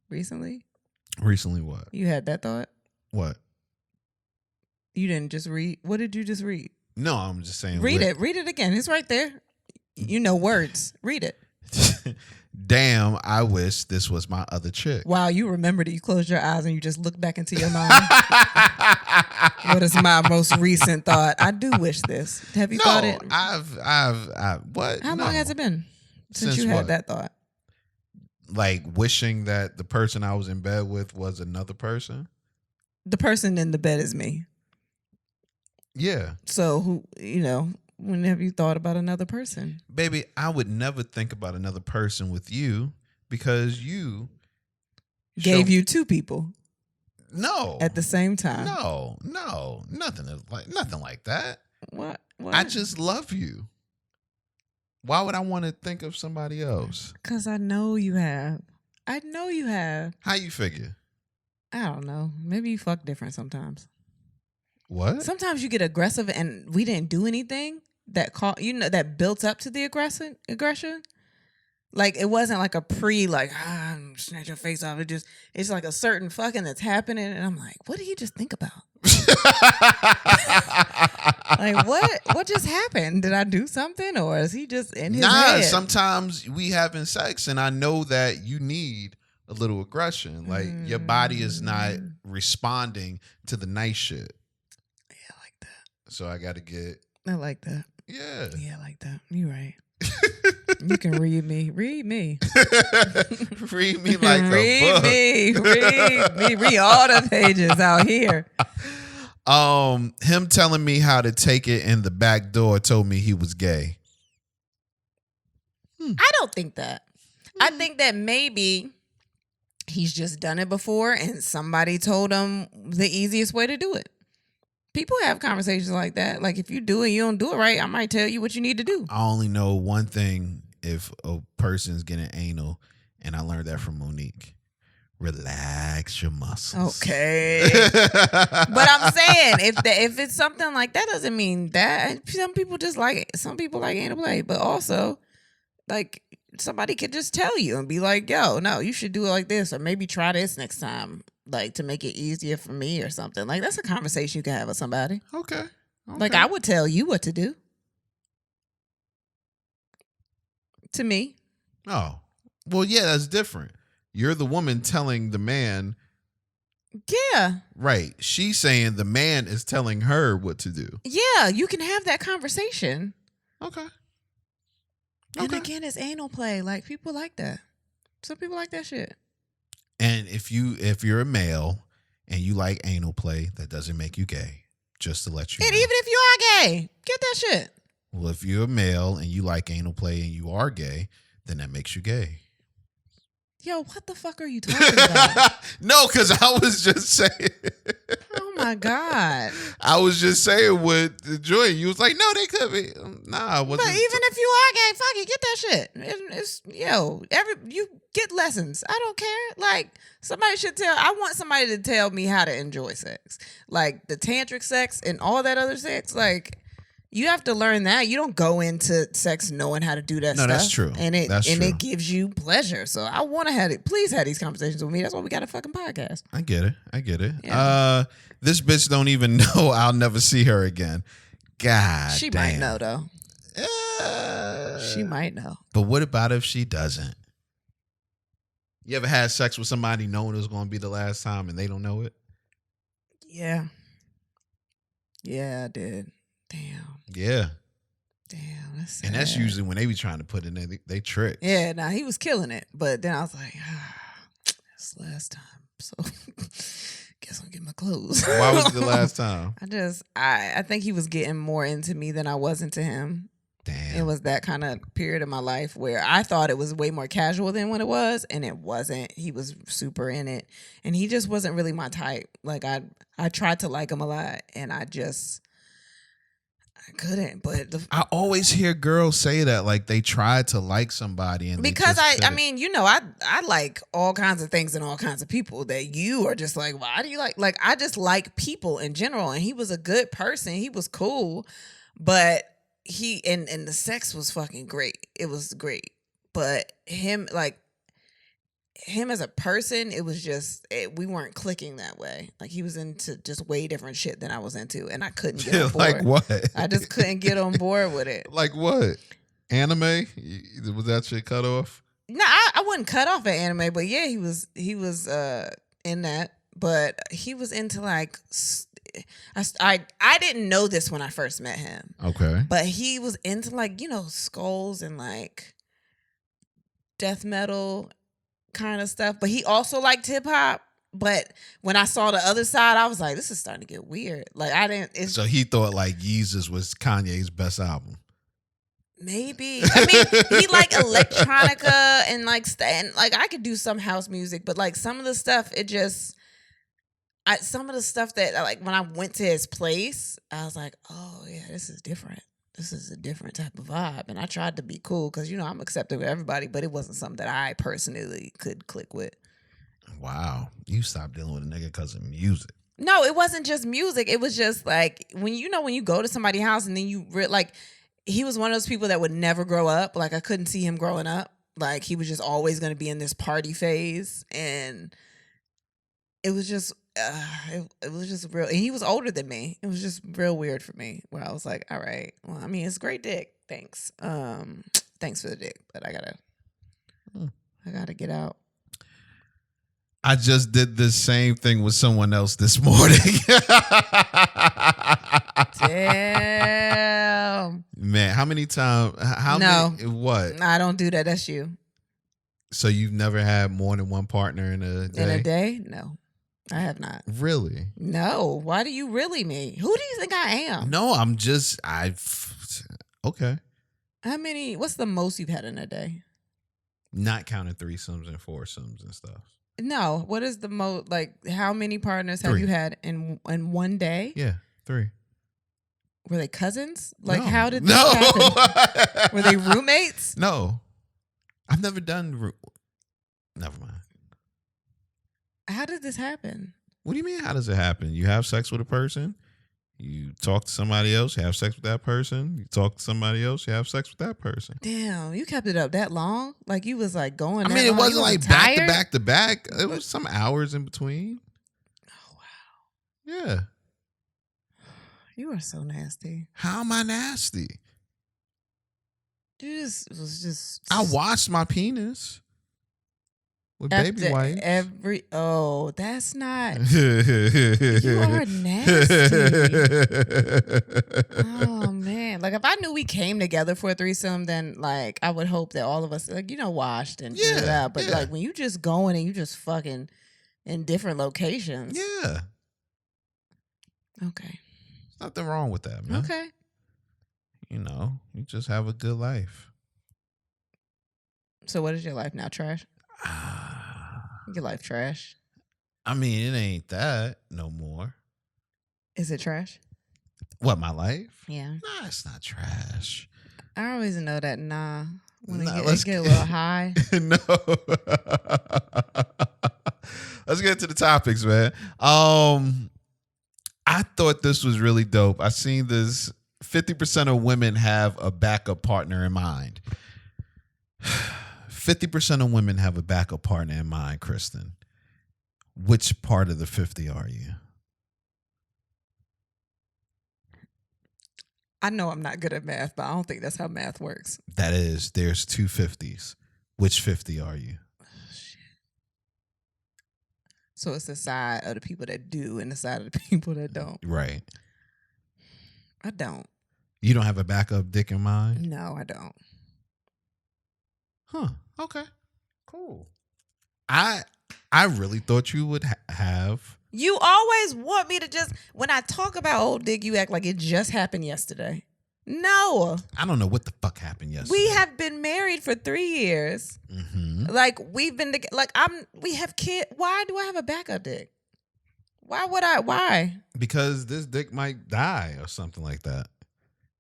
Recently what? You had that thought? What? You didn't just read. What did you just read? No, I'm just saying. Read it again. It's right there. You know words. Read it. Damn, I wish this was my other chick. Wow, you remembered it. You closed your eyes and you just looked back into your mind. What is my most recent thought? I do wish this. Have you thought it? I've what? How long has it been since you what? had that thought? Like wishing that the person I was in bed with was another person? The person in the bed is me. Yeah. So when have you thought about another person? Baby, I would never think about another person with you because you gave you two people. No. At the same time. No. Nothing like that. What? I just love you. Why would I want to think of somebody else? Because I know you have. I know you have. How you figure? I don't know. Maybe you fuck different sometimes. What? Sometimes you get aggressive and we didn't do anything that built up to the aggression. Like it wasn't like a snatch your face off. It's like a certain fucking that's happening and I'm like, what did he just think about? Like what just happened? Did I do something or is he just in his head? Sometimes we having sex and I know that you need a little aggression. Like your body is not responding to the nice shit. Yeah, I like that. So I got to get. I like that. Yeah. Yeah, I like that. You're right. You can read me. Read me. Read me like a book. Read me. Read all the pages out here. Him telling me how to take it in the back door told me he was gay. I don't think that. I think that maybe he's just done it before and somebody told him the easiest way to do it. People have conversations like that. Like, if you do it, you don't do it right, I might tell you what you need to do. I only know one thing if a person's getting anal, and I learned that from Monique. Relax your muscles. Okay. But I'm saying, if it's something like that, doesn't mean that. Some people like anal play, but also, like, somebody could just tell you and be like, yo, no, you should do it like this, or maybe try this next time, like, to make it easier for me or something. Like, that's a conversation you can have with somebody. Okay. Like, I would tell you what to do. To me. Oh. Well, yeah, that's different. You're the woman telling the man. Yeah. Right. She's saying the man is telling her what to do. Yeah, you can have that conversation. Okay. And again, it's anal play. Like, people like that. Some people like that shit. And if you're a male and you like anal play, that doesn't make you gay. Just to let you know. And even if you are gay, get that shit. Well, if you're a male and you like anal play and you are gay, then that makes you gay. Yo, what the fuck are you talking about? No, because I was just saying. Oh my God. I was just saying with Joy. You was like, no, they could be. Nah, I wasn't. But even if you are gay, fuck it, get that shit. You get lessons. I don't care. Like, I want somebody to tell me how to enjoy sex. Like, the tantric sex and all that other sex, like, you have to learn that. You don't go into sex knowing how to do that stuff. No, that's true. And it true. gives you pleasure. So I want to please have these conversations with me. That's why we got a fucking podcast. I get it. Yeah. This bitch don't even know I'll never see her again. God She damn. might know, though. She might know. But what about if she doesn't? You ever had sex with somebody knowing it was going to be the last time and they don't know it? Yeah. Yeah, I did. Damn. Yeah. Damn, that's sad. And that's usually when they be trying to put in there, they trick. Yeah, nah, he was killing it. But then I was like, that's the last time. So guess I'll get my clothes. Why was it the last time? I think he was getting more into me than I was into him. Damn. It was that kind of period of my life where I thought it was way more casual than what it was, and it wasn't. He was super in it, and he just wasn't really my type. Like, I tried to like him a lot, and I couldn't. But I always hear girls say that, like, they tried to like somebody and because I mean, I like all kinds of things and all kinds of people that you are just like, why do you like? Like, I just like people in general, and he was a good person. He was cool, but and the sex was fucking great. It was great, but him as a person, it was just we weren't clicking that way. Like, he was into just way different shit than I was into, and I couldn't get on board. Like what? I just couldn't get on board with it. Like what? Anime? Was that shit cut off? No, I wouldn't cut off at anime, but yeah, he was in that. But he was into, like, I didn't know this when I first met him. Okay. But he was into, like, skulls and, like, death metal kind of stuff. But he also liked hip hop. But when I saw the other side, I was like, this is starting to get weird. Like, So he thought, like, Yeezus was Kanye's best album. Maybe. I mean, he like electronica and like I could do some house music, but like some of the stuff, some of the stuff that, like, when I went to his place, I was like, oh yeah, this is different. This is a different type of vibe. And I tried to be cool because, I'm accepting of everybody, but it wasn't something that I personally could click with. Wow. You stopped dealing with a nigga because of music. No, it wasn't just music. It was just like, when you go to somebody's house and then he was one of those people that would never grow up. Like, I couldn't see him growing up. Like, he was just always going to be in this party phase. And it was just, it was just real. And he was older than me. It was just real weird for me, where I was like, all right, well, I mean, it's great dick. Thanks. Thanks for the dick. But I gotta get out. I just did the same thing with someone else this morning. Damn. Man, how many times? No. Many? What? I don't do that. That's you. So you've never had more than one partner in a day? In a day? No, I have not. Really? No. Why do you really me? Who do you think I am? No, okay. How many? What's the most you've had in a day? Not counting threesomes and foursomes and stuff. No. What is the most? Like, how many partners have 3. you had in one day? Yeah, 3. Were they cousins? Like, No. how did this happen? Were they roommates? No, I've never done. Never mind. How did this happen? What do you mean? How does it happen? You have sex with a person. You talk to somebody else. You have sex with that person. You talk to somebody else. You have sex with that person. Damn, you kept it up that long? Like you was like going. I mean, it wasn't like back to back to back. It was some hours in between. Oh wow. Yeah. You are so nasty. How am I nasty? You just was just. I washed my penis with baby wipes. That's not. You are nasty. Oh man! Like if I knew we came together for a threesome, then like I would hope that all of us washed and figured it out. But like when you just going and you just fucking in different locations. Yeah. Okay. Nothing wrong with that, man. Okay. You just have a good life. So what is your life now? Trash? Your life trash? I mean, it ain't that no more. Is it trash? What, my life? Yeah. Nah, it's not trash. I always know that. When Let's get a little high. No. Let's get to the topics, man. I thought this was really dope. I seen this. 50% of women have a backup partner in mind. 50% of women have a backup partner in mind, Kristen. Which part of the 50 are you? I know I'm not good at math, but I don't think that's how math works. That is, there's 2 50s. Which 50 are you? Oh, shit. So it's the side of the people that do and the side of the people that don't. Right. I don't. You don't have a backup dick in mind? No, I don't. Huh. Okay. Cool. I really thought you would have. You always want me to just, when I talk about old dick, you act like it just happened yesterday. No. I don't know what the fuck happened yesterday. We have been married for 3 years. Mm-hmm. Like we've been we have kids. Why do I have a backup dick? Why? Because this dick might die or something like that.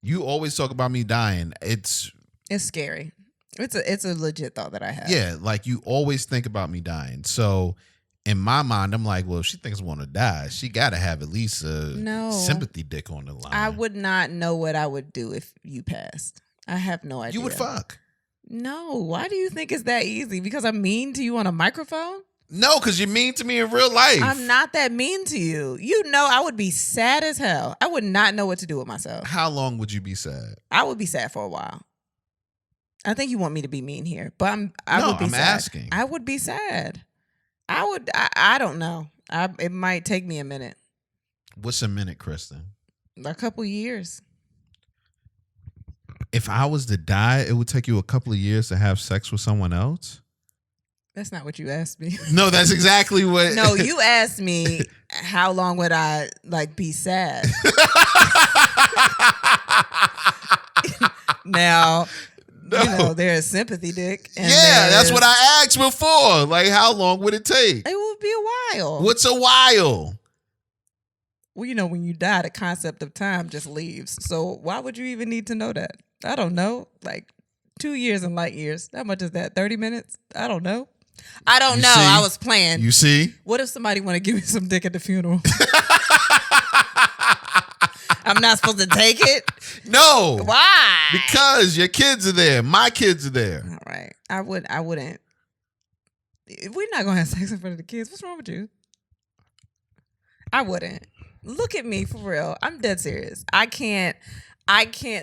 You always talk about me dying. It's scary. It's a legit thought that I have. Yeah, like you always think about me dying. So in my mind, I'm like, well, if she thinks I want to die, she got to have at least a sympathy dick on the line. I would not know what I would do if you passed. I have no idea. You would fuck. No. Why do you think it's that easy? Because I'm mean to you on a microphone? No, because you're mean to me in real life. I'm not that mean to you. You know I would be sad as hell. I would not know what to do with myself. How long would you be sad? I would be sad for a while. I think you want me to be mean here, but I would be sad. Asking. I would be sad. I don't know. It might take me a minute. What's a minute, Kristen? A couple years. If I was to die, it would take you a couple of years to have sex with someone else? That's not what you asked me. No, that's exactly what. No, you asked me how long would I be sad. Now, there's sympathy dick. And that's what I asked before. Like, how long would it take? It would be a while. What's a while? Well, when you die, the concept of time just leaves. So why would you even need to know that? I don't know. Like 2 years in light years. How much is that? 30 minutes? I don't know. I was playing. You see? What if somebody want to give me some dick at the funeral? I'm not supposed to take it? No. Why? Because your kids are there. My kids are there. All right. I wouldn't. We're not going to have sex in front of the kids. What's wrong with you? I wouldn't. Look at me, for real. I'm dead serious. I can't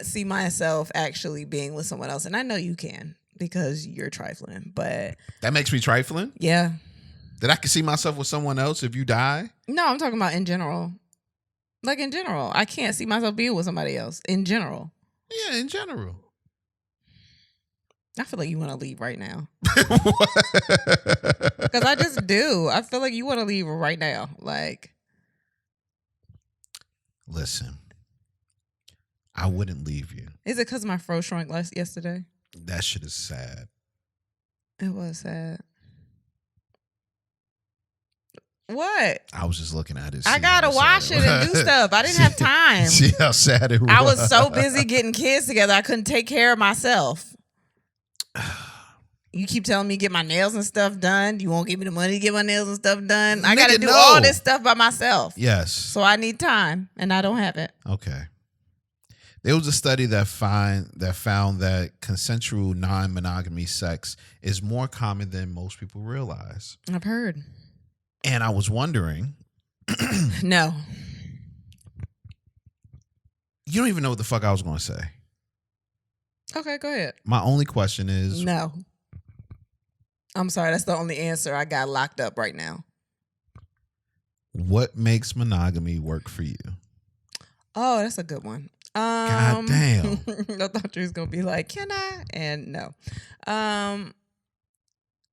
see myself actually being with someone else. And I know you can because you're trifling. But that makes me trifling? Yeah. That I can see myself with someone else if you die? No, I'm talking about in general. Like in general, I can't see myself being with somebody else. In general. Yeah, in general. I feel like you want to leave right now. Because I just do. I feel like you want to leave right now. Like, listen, I wouldn't leave you. is it because my fro shrunk yesterday? That shit is sad. It was sad. What? I was just looking at it. I gotta wash it and do stuff. I didn't have time. See how sad it was. I was so busy getting kids together, I couldn't take care of myself. You keep telling me get my nails and stuff done. You won't give me the money to get my nails and stuff done. I gotta do all this stuff by myself. Yes. So I need time, and I don't have it. Okay. There was a study that found that consensual non-monogamy sex is more common than most people realize. I've heard. And I was wondering. No. You don't even know what the fuck I was going to say. Okay, go ahead. My only question is. No. I'm sorry. That's the only answer. I got locked up right now. What makes monogamy work for you? Oh, that's a good one. God damn. I thought you was going to be like, can I? And no.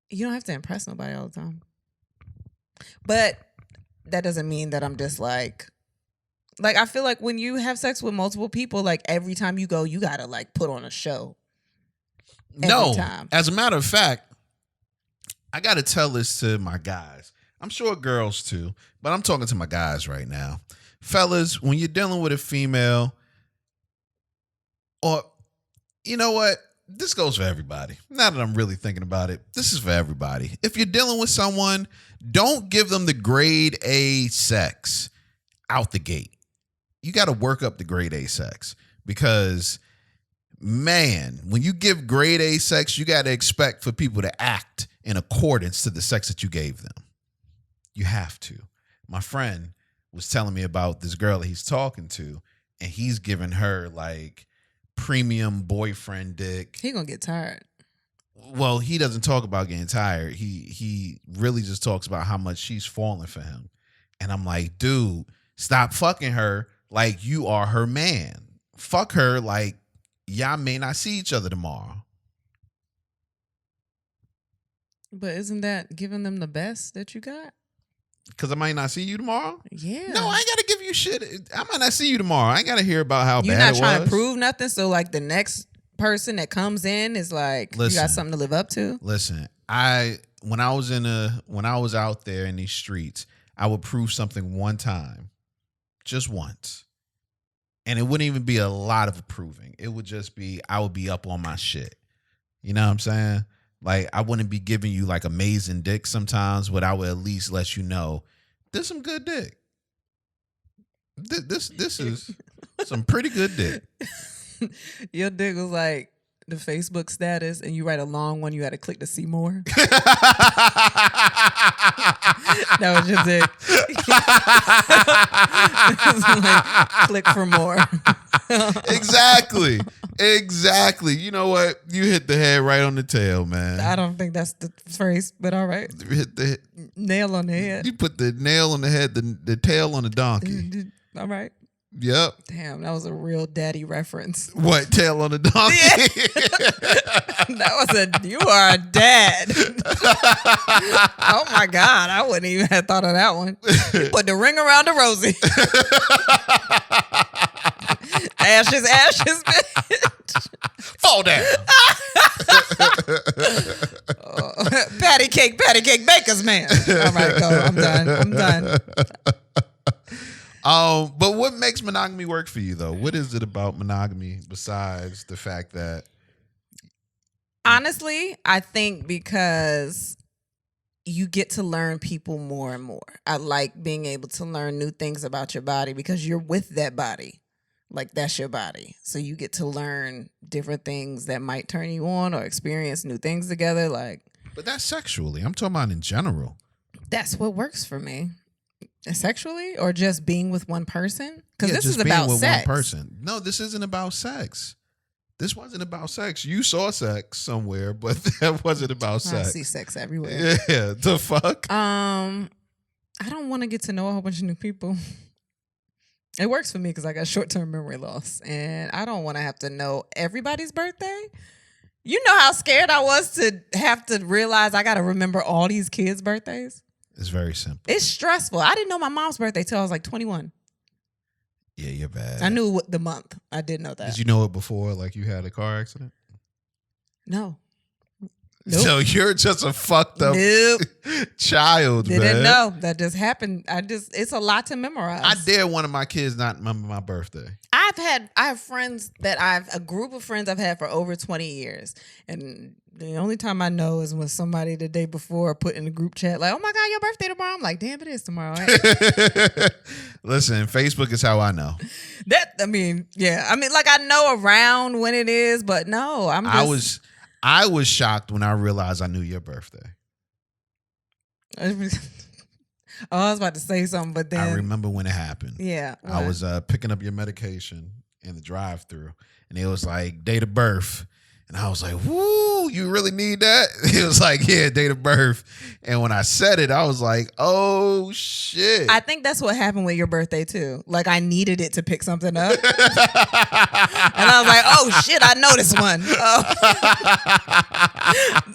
You don't have to impress nobody all the time. But that doesn't mean that I'm just like I feel like when you have sex with multiple people, like every time you go, you got to like put on a show. No, time. As a matter of fact, I got to tell this to my guys. I'm sure girls too, but I'm talking to my guys right now. Fellas, when you're dealing with a female, or you know what? This goes for everybody. Now that I'm really thinking about it, this is for everybody. If you're dealing with someone, don't give them the grade A sex out the gate. You got to work up the grade A sex because, man, when you give grade A sex, you got to expect for people to act in accordance to the sex that you gave them. You have to. My friend was telling me about this girl that he's talking to, and he's giving her like premium boyfriend dick. He gonna get tired. Well, he doesn't talk about getting tired. He really just talks about how much she's falling for him. And I'm like, dude, stop fucking her like you are her man. Fuck her like y'all may not see each other tomorrow. But isn't that giving them the best that you got? Because I might not see you tomorrow? Yeah. No, I ain't got to give you shit. I might not see you tomorrow. I ain't got to hear about how You're bad it was. You're not trying to prove nothing, so like the next person that comes in is like, you got something to live up to? Listen, when I was out there in these streets, I would prove something one time. Just once. And it wouldn't even be a lot of proving. It would just be, I would be up on my shit. You know what I'm saying? Like, I wouldn't be giving you like amazing dick sometimes, but I would at least let you know there's some good dick. This is some pretty good dick. Your dick was like the Facebook status, and you write a long one, you had to click to see more. That was your dick. Like, click for more. Exactly. You know what? You hit the head right on the tail, man. I don't think that's the phrase, but all right. You hit the nail on the head. You put the nail on the head, the tail on the donkey. All right. Yep. Damn, that was a real daddy reference. What, tail on the donkey? Yeah. You are a dad. Oh my God, I wouldn't even have thought of that one. You put the ring around the rosy. Ashes, bitch. Fall down. Patty cake, baker's man. All right, go. I'm done. But what makes monogamy work for you, though? What is it about monogamy besides the fact that? Honestly, I think because you get to learn people more and more. I like being able to learn new things about your body because you're with that body. Like, that's your body. So you get to learn different things that might turn you on or experience new things together. Like, but that's sexually. I'm talking about in general. That's what works for me. Sexually or just being with one person? Because this just is about being with sex. one person. No, this isn't about sex. this wasn't about sex. You saw sex somewhere, but that wasn't about I sex. see sex everywhere. Yeah, the fuck? I don't want to get to know a whole bunch of new people. It works for me because I got short-term memory loss, and I don't want to have to know everybody's birthday. You know how scared I was to have to realize I got to remember all these kids' birthdays? It's very simple. It's stressful. I didn't know my mom's birthday till I was like 21. Yeah, you're bad. I knew the month. I did know that. Did you know it before, like you had a car accident? No. Nope. So you're just a fucked up child, man. Didn't know. That just happened. It's a lot to memorize. I dare one of my kids not remember my birthday. I have friends a group of friends I've had for over 20 years. And the only time I know is when somebody the day before put in the group chat, like, oh my God, your birthday tomorrow. I'm like, damn, it is tomorrow. Right? Listen, Facebook is how I know. Like I know around when it is, but no, I was shocked when I realized I knew your birthday. I was about to say something, but then I remember when it happened. Yeah. I was picking up your medication in the drive-thru, and it was like date of birth. And I was like, woo, you really need that? It was like, yeah, date of birth. And when I said it, I was like, oh, shit. I think that's what happened with your birthday, too. Like, I needed it to pick something up. And I was like, oh, shit, I know this one.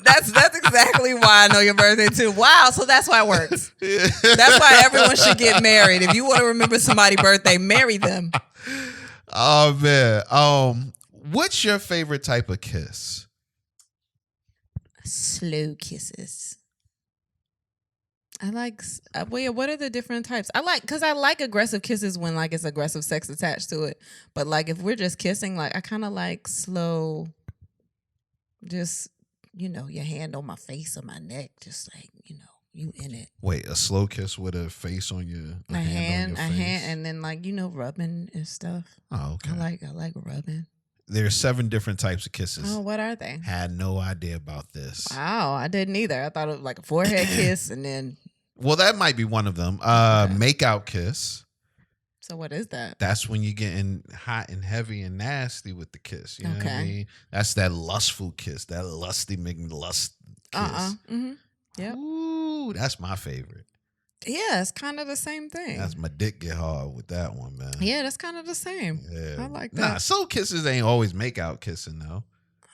That's exactly why I know your birthday, too. Wow, so that's why it works. That's why everyone should get married. If you want to remember somebody's birthday, marry them. Oh, man. What's your favorite type of kiss? Slow kisses. I like. What are the different types? I like aggressive kisses when like it's aggressive sex attached to it. But like if we're just kissing, like I kind of like slow. Just your hand on my face or my neck, just like you in it. Wait, a slow kiss with a face on your a hand, and then like rubbing and stuff. Oh, okay. I like rubbing. There are 7 different types of kisses. Oh, what are they? Had no idea about this. Wow, I didn't either. I thought it was like a forehead kiss and then. Well, that might be one of them. Make out kiss. So what is that? That's when you're getting hot and heavy and nasty with the kiss. You know what I mean? That's that lustful kiss, that lusty McLust kiss. Mm-hmm. Yep. Ooh, that's my favorite. Yeah, it's kind of the same thing. That's my dick get hard with that one, man. Yeah, that's kind of the same. Yeah. I like that. Nah, slow kisses ain't always make out kissing, though.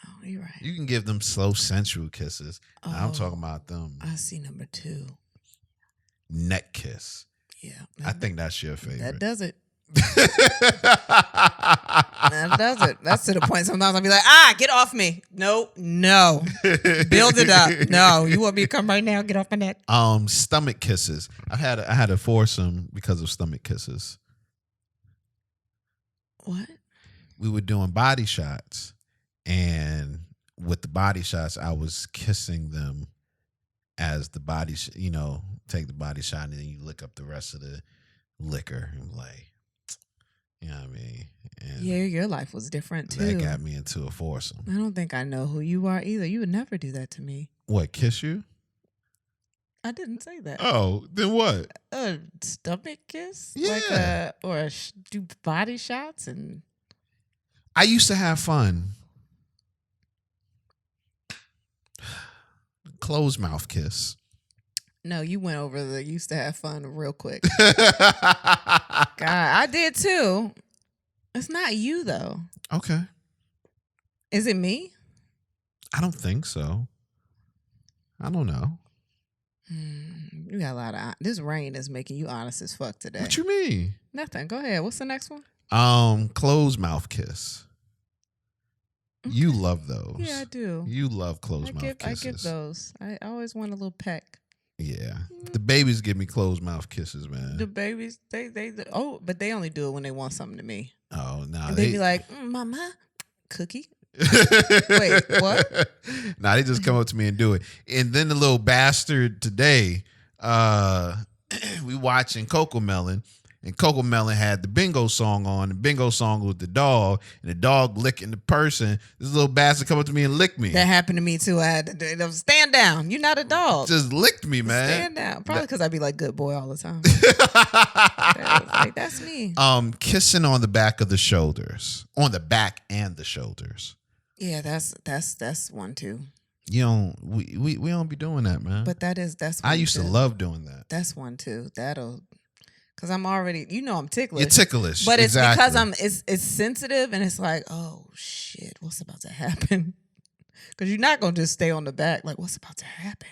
Oh, you're right. You can give them slow, sensual kisses. Oh, I'm talking about them. I see number 2. Neck kiss. Yeah. I think that's your favorite. That does it. That does it. That's to the point sometimes I'll be like, get off me. No. Build it up. No, you want me to come right now? Get off my neck. Stomach kisses. I had a foursome because of stomach kisses. What? We were doing body shots, and with the body shots, I was kissing them as the body, take the body shot, and then you lick up the rest of the liquor and like. You know what I mean? And yeah, your life was different too. That got me into a foursome. I don't think I know who you are either. You would never do that to me. What, kiss you? I didn't say that. Oh, then what? A stomach kiss? Yeah. Do body shots and. I used to have fun. Closed mouth kiss. No, you went over the used to have fun real quick. God, I did too. It's not you though. Okay. Is it me? I don't think so. I don't know. You got a lot of. This rain is making you honest as fuck today. What you mean? Nothing. Go ahead. What's the next one? Closed mouth kiss. Okay. You love those. Yeah, I do. You love closed mouth kisses. I give those. I always want a little peck. Yeah, the babies give me closed mouth kisses, man. The babies, but they only do it when they want something to me. Oh no, they be like, "Mama, cookie." Wait, what? Nah, they just come up to me and do it. And then the little bastard today, we watching Coco Melon, and Coco Melon had the bingo song on. The bingo song was the dog, and the dog licking the person. This little bastard come up to me and licked me. That happened to me too. I had to do, stand down. You're not a dog. Just licked me, man. Stand down. Probably because I'd be like good boy all the time. Like, that's me. Kissing on the back of the shoulders, on the back and the shoulders. Yeah, that's one too. You don't. We don't be doing that, man. But that's. I used to love doing that. That's one too. Because I'm already, I'm ticklish. You're ticklish, but it's exactly. because it's sensitive, and it's like, oh shit, what's about to happen? Because you're not gonna just stay on the back like, what's about to happen?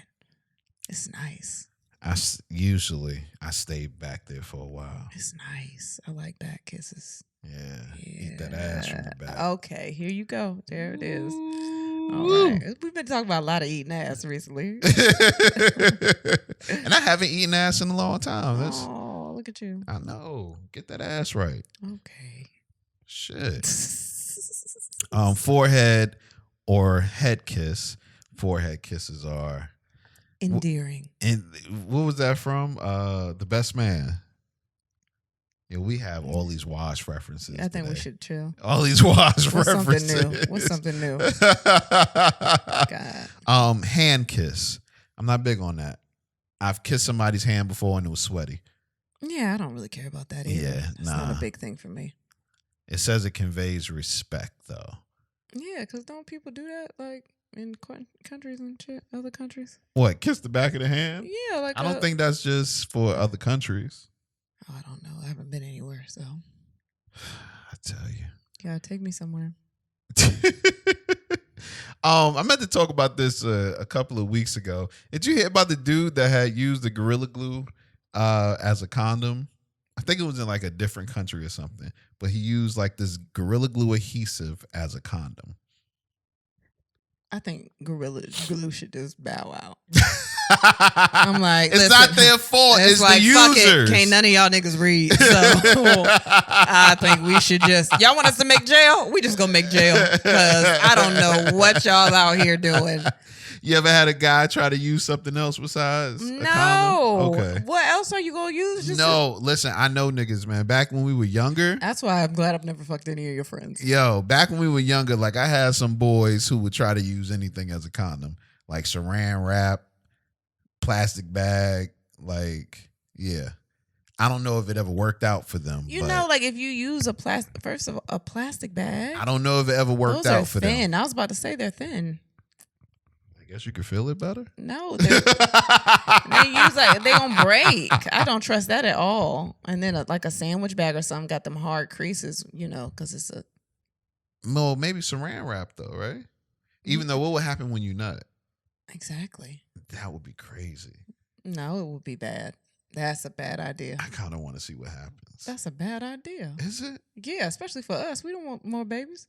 It's nice. I stay back there for a while. It's nice. I like back kisses. Yeah. Eat that ass from the back. Okay, here you go. There it is. All right. We've been talking about a lot of eating ass recently. And I haven't eaten ass in a long time. Oh, look at you. I know. Get that ass right. Okay. Shit. Forehead or head kiss. Forehead kisses are endearing. And what was that from? The Best Man. Yeah, we have all these wash references. I think we should chill. All these wash references. What's something new? God. Hand kiss. I'm not big on that. I've kissed somebody's hand before and it was sweaty. Yeah, I don't really care about that either. Yeah, it's not a big thing for me. It says it conveys respect, though. Yeah, because don't people do that like in countries and shit, other countries? What, kiss the back of the hand? Yeah, like I don't think that's just for other countries. Oh, I don't know. I haven't been anywhere, so. I tell you. Yeah, take me somewhere. I meant to talk about this a couple of weeks ago. Did you hear about the dude that had used the Gorilla Glue as a condom? I think it was in like a different country or something, but he used like this Gorilla Glue adhesive as a condom. I think Gorilla Glue should just bow out. I'm like, it's not their fault. It's like, the users. Can't none of y'all niggas read. So I think we should y'all want us to make jail? We just gonna make jail because I don't know what y'all out here doing. You ever had a guy try to use something else besides a condom? No. Okay. What else are you gonna use? Listen, I know niggas, man. Back when we were younger. That's why I'm glad I've never fucked any of your friends. Yo, back when we were younger, like I had some boys who would try to use anything as a condom, like saran wrap, plastic bag, like, yeah. I don't know if it ever worked out for them. You know, like if you use a plastic bag. I don't know if it ever worked out for them. I was about to say they're thin. I guess you could feel it better. No, they use they gonna break. I don't trust that at all. And then like a sandwich bag or something got them hard creases, because it's a. No, maybe saran wrap though, right? Even though, what would happen when you nut? Exactly. That would be crazy. No, it would be bad. That's a bad idea. I kind of want to see what happens. That's a bad idea. Is it? Yeah, especially for us. We don't want more babies.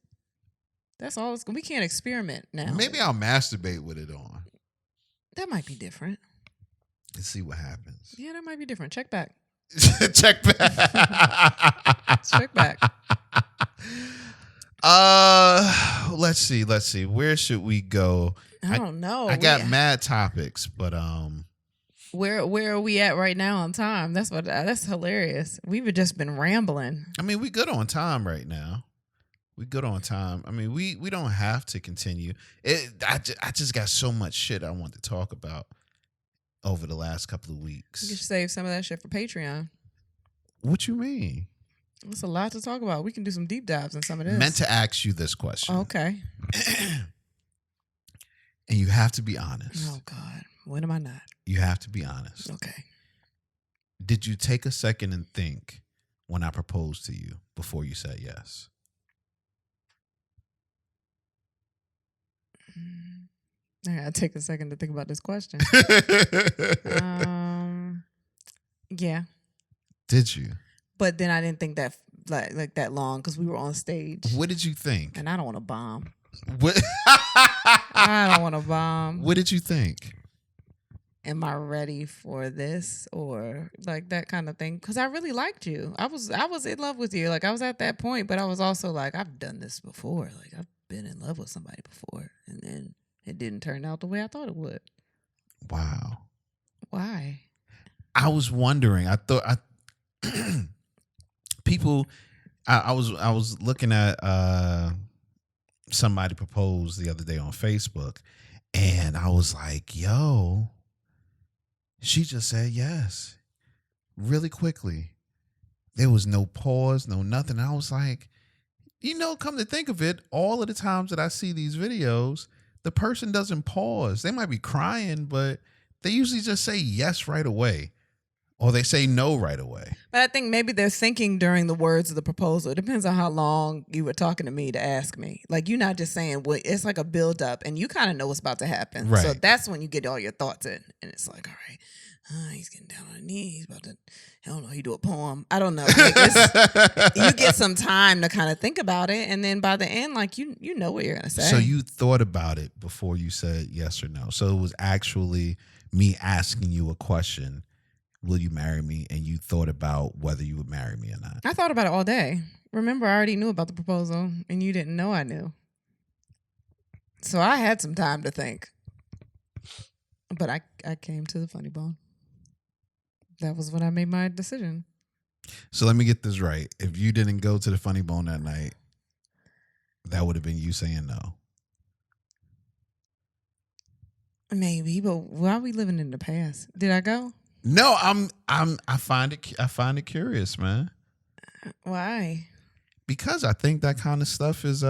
That's all. We can't experiment now. Maybe I'll masturbate with it on. That might be different. Let's see what happens. Yeah, that might be different. Check back. Check back. Check back. Let's see. Where should we go? I don't know. I got mad topics, but where are we at right now on time? That's hilarious. We've just been rambling. I mean, we good on time right now. We good on time. I mean, we don't have to continue. I just got so much shit I want to talk about over the last couple of weeks. You should save some of that shit for Patreon. What you mean? It's a lot to talk about. We can do some deep dives in some of this. Meant to ask you this question. Okay. And you have to be honest. Oh, God. When am I not? You have to be honest. Okay. Did you take a second and think when I proposed to you before you said yes? I gotta take a second to think about this question. Yeah. Did you? But then I didn't think that like that long because we were on stage. What did you think? And I don't want to bomb. What? I don't want to bomb. What did you think? Am I ready for this or like that kind of thing? Because I really liked you. I was in love with you. Like I was at that point, but I was also like, I've done this before. Like I've been in love with somebody before, and then it didn't turn out the way I thought it would. Wow. Why? I was wondering. I people. I was looking at somebody proposed the other day on Facebook, and I was like, "Yo, she just said yes, really quickly. There was no pause, no nothing." I was like, come to think of it, all of the times that I see these videos, the person doesn't pause. They might be crying, but they usually just say yes right away. Or they say no right away. But I think maybe they're thinking during the words of the proposal. It depends on how long you were talking to me to ask me. Like, you're not just saying, well, it's like a build up and you kind of know what's about to happen. Right. So that's when you get all your thoughts in. And it's like, all right, he's getting down on his knees. He's about to, I don't know, he do a poem. I don't know. Like, you get some time to kind of think about it. And then by the end, like, you know what you're going to say. So you thought about it before you said yes or no. So it was actually me asking you a question. Will you marry me? And you thought about whether you would marry me or not. I thought about it all day. Remember, I already knew about the proposal and you didn't know I knew. So I had some time to think. But I came to the funny bone. That was when I made my decision. So let me get this right. If you didn't go to the funny bone that night, that would have been you saying no. Maybe, but why are we living in the past? Did I go? No, I find it curious, man. Why? Because I think that kind of stuff is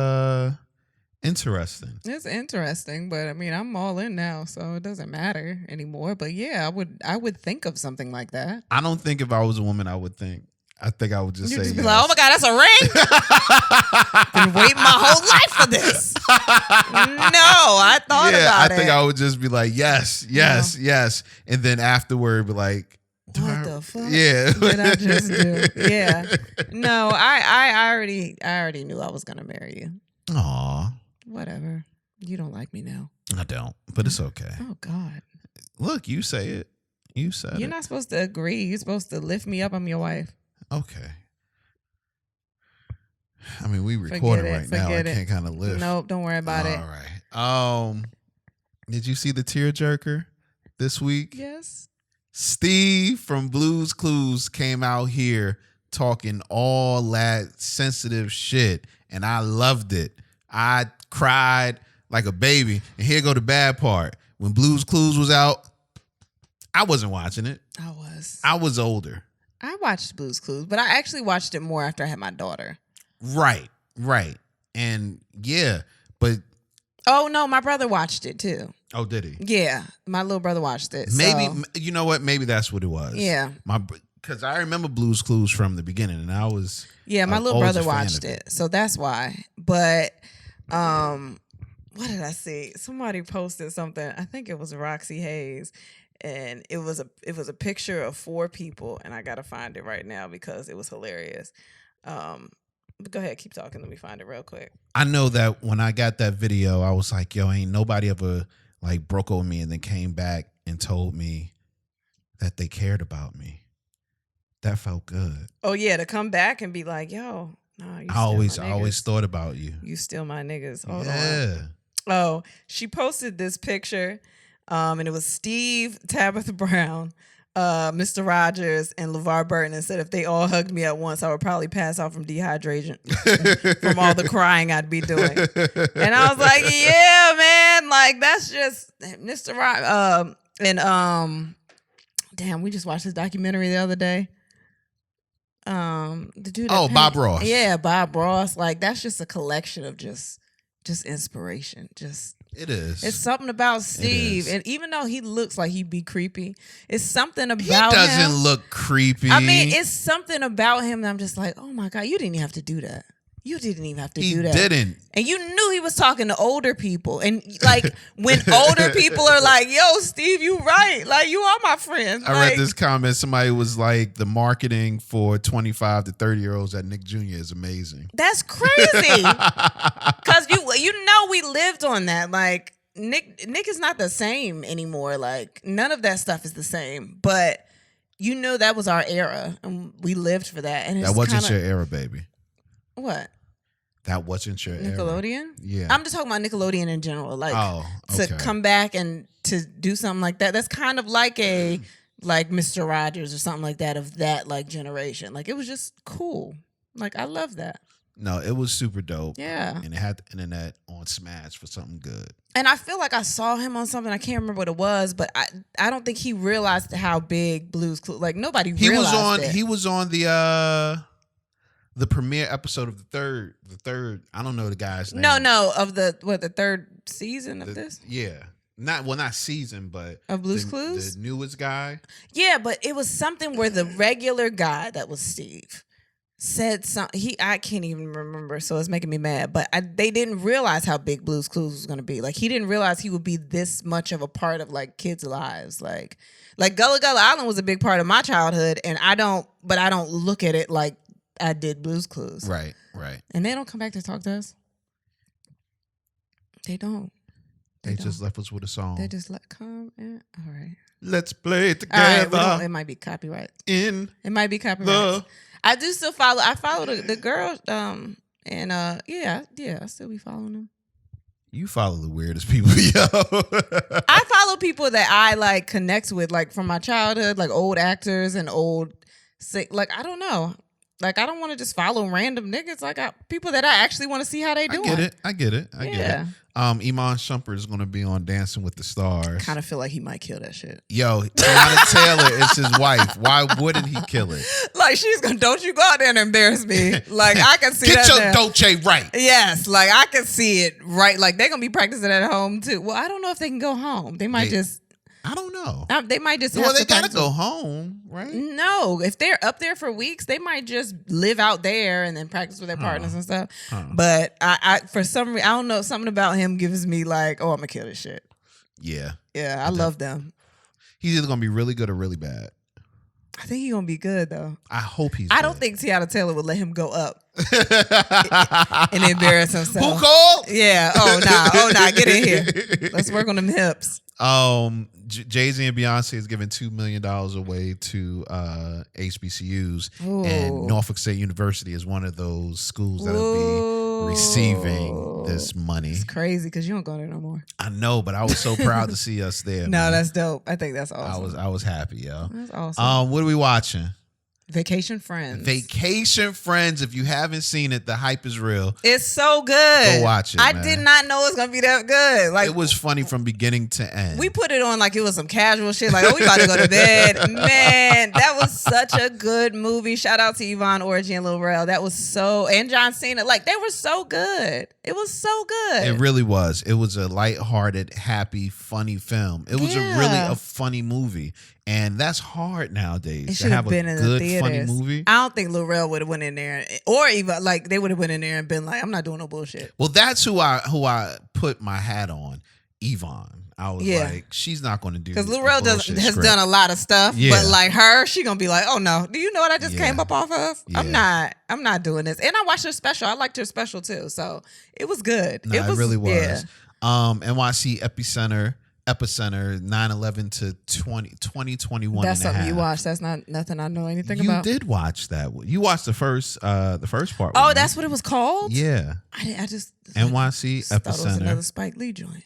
interesting. It's interesting, but I mean, I'm all in now, so it doesn't matter anymore. But yeah, I would think of something like that. I don't think if I was a woman, I would think. I think I would just You'd say just be yes. like, "Oh my God, that's a ring! Been waiting my whole life for this." No, I thought about it. I think I would just be like, yes, and then afterward, be like, what the fuck? Yeah, did I just do? Yeah, no, I already knew I was gonna marry you. Aw, whatever. You don't like me now. I don't, but it's okay. Oh God, look, you say it. You said it. You're not supposed to agree. You're supposed to lift me up. I'm your wife. Okay. I mean, we recording right now. I can't kind of lift. Nope, don't worry about it. All right. Did you see the tearjerker this week? Yes. Steve from Blue's Clues came out here talking all that sensitive shit, and I loved it. I cried like a baby. And here go the bad part. When Blue's Clues was out, I wasn't watching it. I was older. I watched Blue's Clues, but I actually watched it more after I had my daughter. Right. And yeah, but... Oh, no, my brother watched it too. Oh, did he? Yeah, my little brother watched it. Maybe, you know what? Maybe that's what it was. Yeah. Because I remember Blue's Clues from the beginning, and I was... Yeah, my little brother watched it, so that's why. But, what did I see? Somebody posted something. I think it was Roxy Hayes. And it was a picture of 4 people, and I gotta find it right now because it was hilarious. But go ahead, keep talking. Let me find it real quick. I know that when I got that video, I was like, "Yo, ain't nobody ever like broke over me," and then came back and told me that they cared about me. That felt good. Oh yeah, to come back and be like, "Yo, no, you." I always thought about you. You still my niggas. Hold on. Oh, she posted this picture. And it was Steve, Tabitha Brown, Mr. Rogers, and LeVar Burton. And said if they all hugged me at once, I would probably pass out from dehydration from all the crying I'd be doing. And I was like, yeah, man, like that's just Mr. Rogers. Damn, we just watched this documentary the other day. The dude. Bob Ross. Yeah, Bob Ross. Like that's just a collection of just inspiration. It is. It's something about Steve. And even though he looks like he'd be creepy, it's something about him. He doesn't look creepy. I mean, it's something about him that I'm just like, oh my God, you didn't even have to do that. You didn't even have to do that. He didn't. And you knew he was talking to older people. And like when older people are like, yo, Steve, you right. Like you are my friend. I read this comment. Somebody was like, the marketing for 25 to 30-year-olds at Nick Jr. is amazing. That's crazy. Because you know we lived on that. Like Nick is not the same anymore. Like none of that stuff is the same. But you know that was our era. And we lived for that. And that wasn't your era, baby. What? That wasn't your Nickelodeon? Era. Yeah. I'm just talking about Nickelodeon in general. Like to come back and to do something like that. That's kind of like a like Mr. Rogers or something like that of that like generation. Like it was just cool. Like, I love that. No, it was super dope. Yeah. And it had the internet on smash for something good. And I feel like I saw him on something. I can't remember what it was, but I don't think he realized how big Blue's Clues. Like, nobody realized it. He was on the premiere episode of the third. I don't know the guy's name. No, of the third season of this. Yeah, not season, but of Blue's Clues, the newest guy. Yeah, but it was something where the regular guy that was Steve said something. I can't even remember, so it's making me mad. But they didn't realize how big Blue's Clues was going to be. Like, he didn't realize he would be this much of a part of like kids' lives. Like Gullah Gullah Island was a big part of my childhood, and I don't look at it like I did Blue's Clues. Right. And they don't come back to talk to us. They don't. They just left us with a song. They just come in. All right. Let's play it together. Right, it might be copyright. It might be copyright. I do still follow. I follow the girl. I still be following them. You follow the weirdest people, yo. I follow people that I like connect with, like from my childhood, like old actors and old, like I don't know. Like, I don't want to just follow random niggas. Like, people that I actually want to see how they doing. I get it. Iman Shumpert is going to be on Dancing with the Stars. Kind of feel like he might kill that shit. Yo, Tiana Taylor is his wife. Why wouldn't he kill it? Like, she's going to, don't you go out there and embarrass me. Like, I can see Get that. Get your there. Dolce right. Yes, like, I can see it right. Like, they're going to be practicing at home, too. Well, I don't know if they can go home. They might just... I don't know. They might just. Well, they gotta go home, right? No, if they're up there for weeks, they might just live out there and then practice with their partners and stuff. But I for some reason, I don't know, something about him gives me like, oh, I'm gonna kill this shit. Yeah, I love them. He's either gonna be really good or really bad. I think he's gonna be good though. I hope he's. I don't think Tiana Taylor would let him go up and embarrass himself. Who called? Yeah. Oh nah. Get in here. Let's work on them hips. Jay-Z and Beyonce is giving $2 million away to HBCUs, and Norfolk State University is one of those schools that'll be receiving this money. It's crazy because you don't go there no more. I know, but I was so proud to see us there. No, man. That's dope. I think that's awesome. I was happy, yo. That's awesome. What are we watching? Vacation Friends. Vacation Friends. If you haven't seen it, the hype is real. It's so good. Go watch it. I did not know it was gonna be that good. Like, it was funny from beginning to end. We put it on like it was some casual shit. Like, oh, we about to go to bed. Man, that was such a good movie. Shout out to Yvonne Orji and Lil Rel. That was and John Cena. Like, they were so good. It was so good. It really was. It was a lighthearted, happy, funny film. It was a funny movie. And that's hard nowadays. It should have been in the theaters. Funny movie. I don't think Lil Rel would have went in there, or even like they would have went in there and been like, "I'm not doing no bullshit." Well, that's who I put my hat on, Yvonne. I was like, she's not going to do, because Lil Rel has done a lot of stuff, but like her, she gonna be like, "Oh no, do you know what I just came up off of? Yeah. I'm not doing this." And I watched her special. I liked her special too, so it was good. No, it really was. Yeah. NYC Epicenter 9/11 to 2021. That's something you watched. That's not nothing I know anything You about. did watch that. You watched the first part. Oh, that's what it was called? Yeah. I just NYC Epicenter. Thought it was another Spike Lee joint.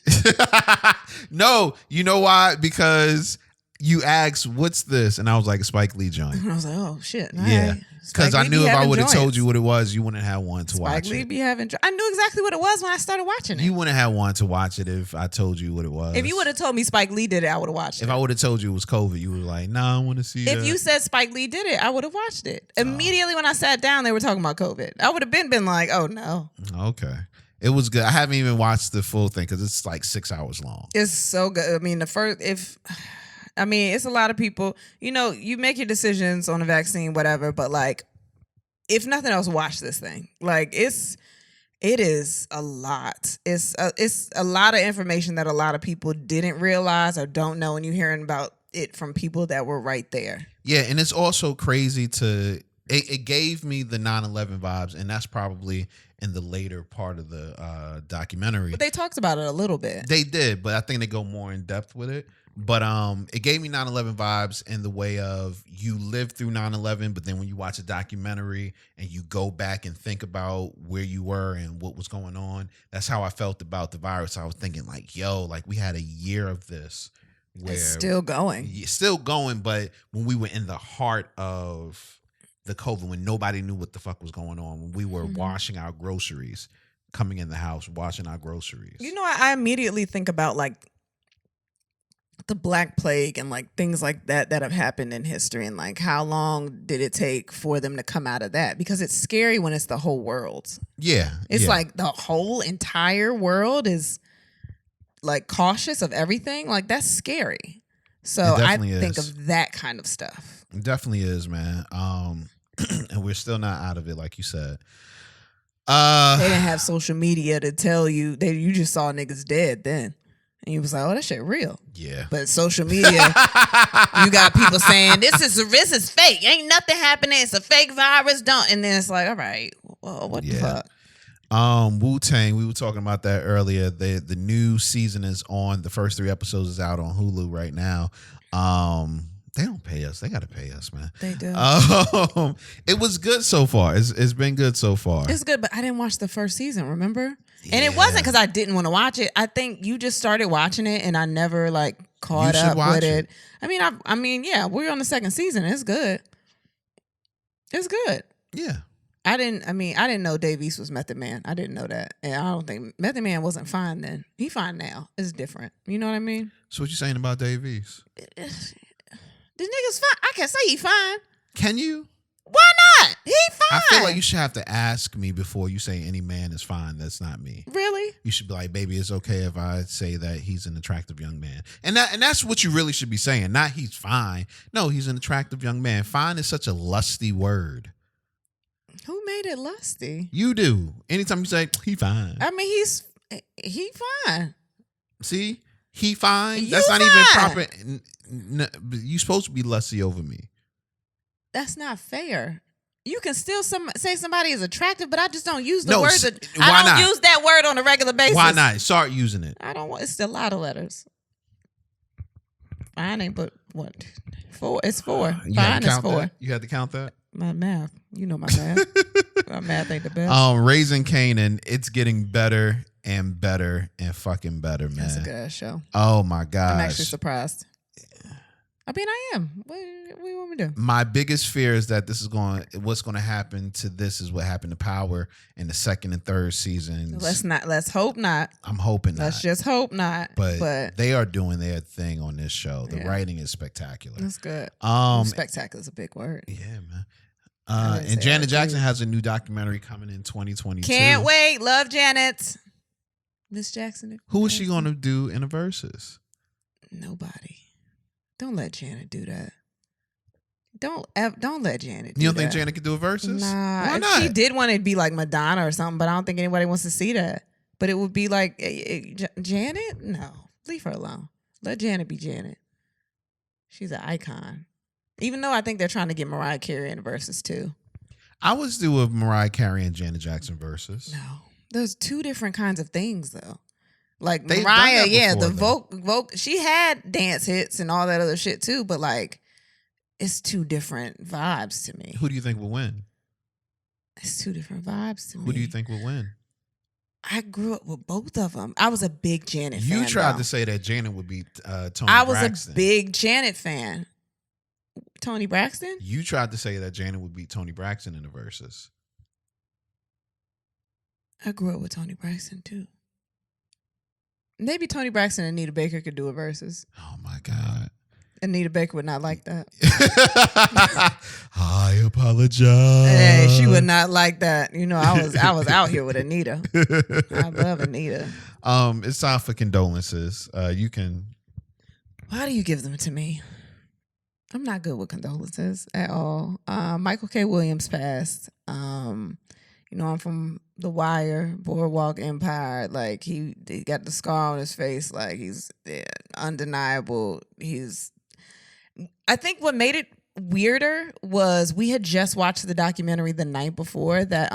No, you know why? Because you asked, "What's this?" And I was like, "A Spike Lee joint." And I was like, "Oh shit!" Yeah. Because I knew if I would have told you what it was, you wouldn't have wanted to watch it. Spike Lee be having. I knew exactly what it was when I started watching it. You wouldn't have wanted to watch it if I told you what it was. If you would have told me Spike Lee did it, I would have watched it. If I would have told you it was COVID, you were like, "Nah, I want to see." If you said Spike Lee did it, I would have watched it. Immediately when I sat down, they were talking about COVID. I would have been like, "Oh no." Okay. It was good. I haven't even watched the full thing because it's like 6 hours long. It's so good. I mean, it's a lot of people. You know, you make your decisions on a vaccine, whatever, but like, if nothing else, watch this thing. Like, it is a lot. It's a lot of information that a lot of people didn't realize or don't know, and you're hearing about it from people that were right there. Yeah, and it's also crazy it gave me the 9/11 vibes, and that's probably in the later part of the documentary. But they talked about it a little bit. They did, but I think they go more in depth with it. But it gave me 9/11 vibes in the way of you lived through 9/11, but then when you watch a documentary and you go back and think about where you were and what was going on, that's how I felt about the virus. I was thinking like, yo, like we had a year of this. Where it's still going. Still going, but when we were in the heart of the COVID when nobody knew what the fuck was going on, when we were washing our groceries, coming in the house, washing our groceries. You know, I immediately think about like the Black Plague and like things like that have happened in history, and like how long did it take for them to come out of that? Because it's scary when it's the whole world. Yeah. It's like the whole entire world is like cautious of everything. Like that's scary. So I think of that kind of stuff. It definitely is, man. And we're still not out of it, like you said. They didn't have social media to tell you. You just saw niggas dead then. And you was like, oh, that shit real. Yeah. But social media, you got people saying, this is fake. Ain't nothing happening. It's a fake virus. And then it's like, all right, well, what the fuck? Wu-Tang, we were talking about that earlier. The new season is on. The first 3 episodes is out on Hulu right now. They don't pay us. They got to pay us, man. They do. It was good so far. It's been good so far. It's good, but I didn't watch the first season, remember? Yeah. And it wasn't because I didn't want to watch it. I think you just started watching it and I never like caught up with it. I mean, yeah, we're on the second season. It's good. It's good. Yeah. I didn't know Dave East was Method Man. I didn't know that. And I don't think Method Man wasn't fine then. He fine now. It's different. You know what I mean? So what you saying about Dave East? This nigga's fine. I can say he fine. Can you? Why not? He fine. I feel like you should have to ask me before you say any man is fine. That's not me. Really? You should be like, baby, it's okay if I say that he's an attractive young man. And that's what you really should be saying. Not he's fine. No, he's an attractive young man. Fine is such a lusty word. Who made it lusty? You do. Anytime you say he fine. I mean, he fine. See? He fine. That's not fine. even proper. You supposed to be lusty over me. That's not fair. You can still say somebody is attractive, but I just don't use the word. I don't use that word on a regular basis. Why not? Start using it. I don't want. It's a lot of letters. Fine ain't but what? 4. It's 4. Fine is 4. That? You had to count that? My math. You know my math. My math ain't the best. Raising Kanan, it's getting better and better and fucking better, man. That's a good ass show. Oh my gosh. I'm actually surprised. I mean, I am. What do you want me to do? My biggest fear is that what's going to happen to this is what happened to Power in the 2nd and 3rd seasons. Let's hope not. I'm hoping not. Let's just hope not. But they are doing their thing on this show. The writing is spectacular. That's good. Spectacular is a a big word. Yeah, man. And Janet Jackson has a new documentary coming in 2022. Can't wait. Love Janet. Miss Jackson. Who is she going to do in the verses? Nobody. Don't let Janet do that. Don't let Janet do that. You don't think Janet could do a verses? Nah. Why if not? she did want it to be like Madonna or something, but I don't think anybody wants to see that. But it would be like Janet? No. Leave her alone. Let Janet be Janet. She's an icon. Even though I think they're trying to get Mariah Carey in the verses too. I was do a Mariah Carey and Janet Jackson verses. No. There's 2 different kinds of things though. Like They've Mariah, before, the vocal, she had dance hits and all that other shit too, but like it's 2 different vibes to me. Who do you think will win? It's 2 different vibes to me. Who do you think will win? I grew up with both of them. I was a big Janet fan. You tried though. to say that Janet would beat Tony Braxton. I was a big Janet fan. Tony Braxton? You tried to say that Janet would beat Tony Braxton in the verses. I grew up with Tony Braxton too. Maybe Tony Braxton and Anita Baker could do a verses. Oh my God. Anita Baker would not like that. I apologize. Hey, she would not like that. You know, I was out here with Anita. I love Anita. It's time for condolences. You can. Why do you give them to me? I'm not good with condolences at all. Michael K. Williams passed. You know, I'm from The Wire, Boardwalk Empire. Like he got the scar on his face. Like he's undeniable. I think what made it weirder was we had just watched the documentary the night before that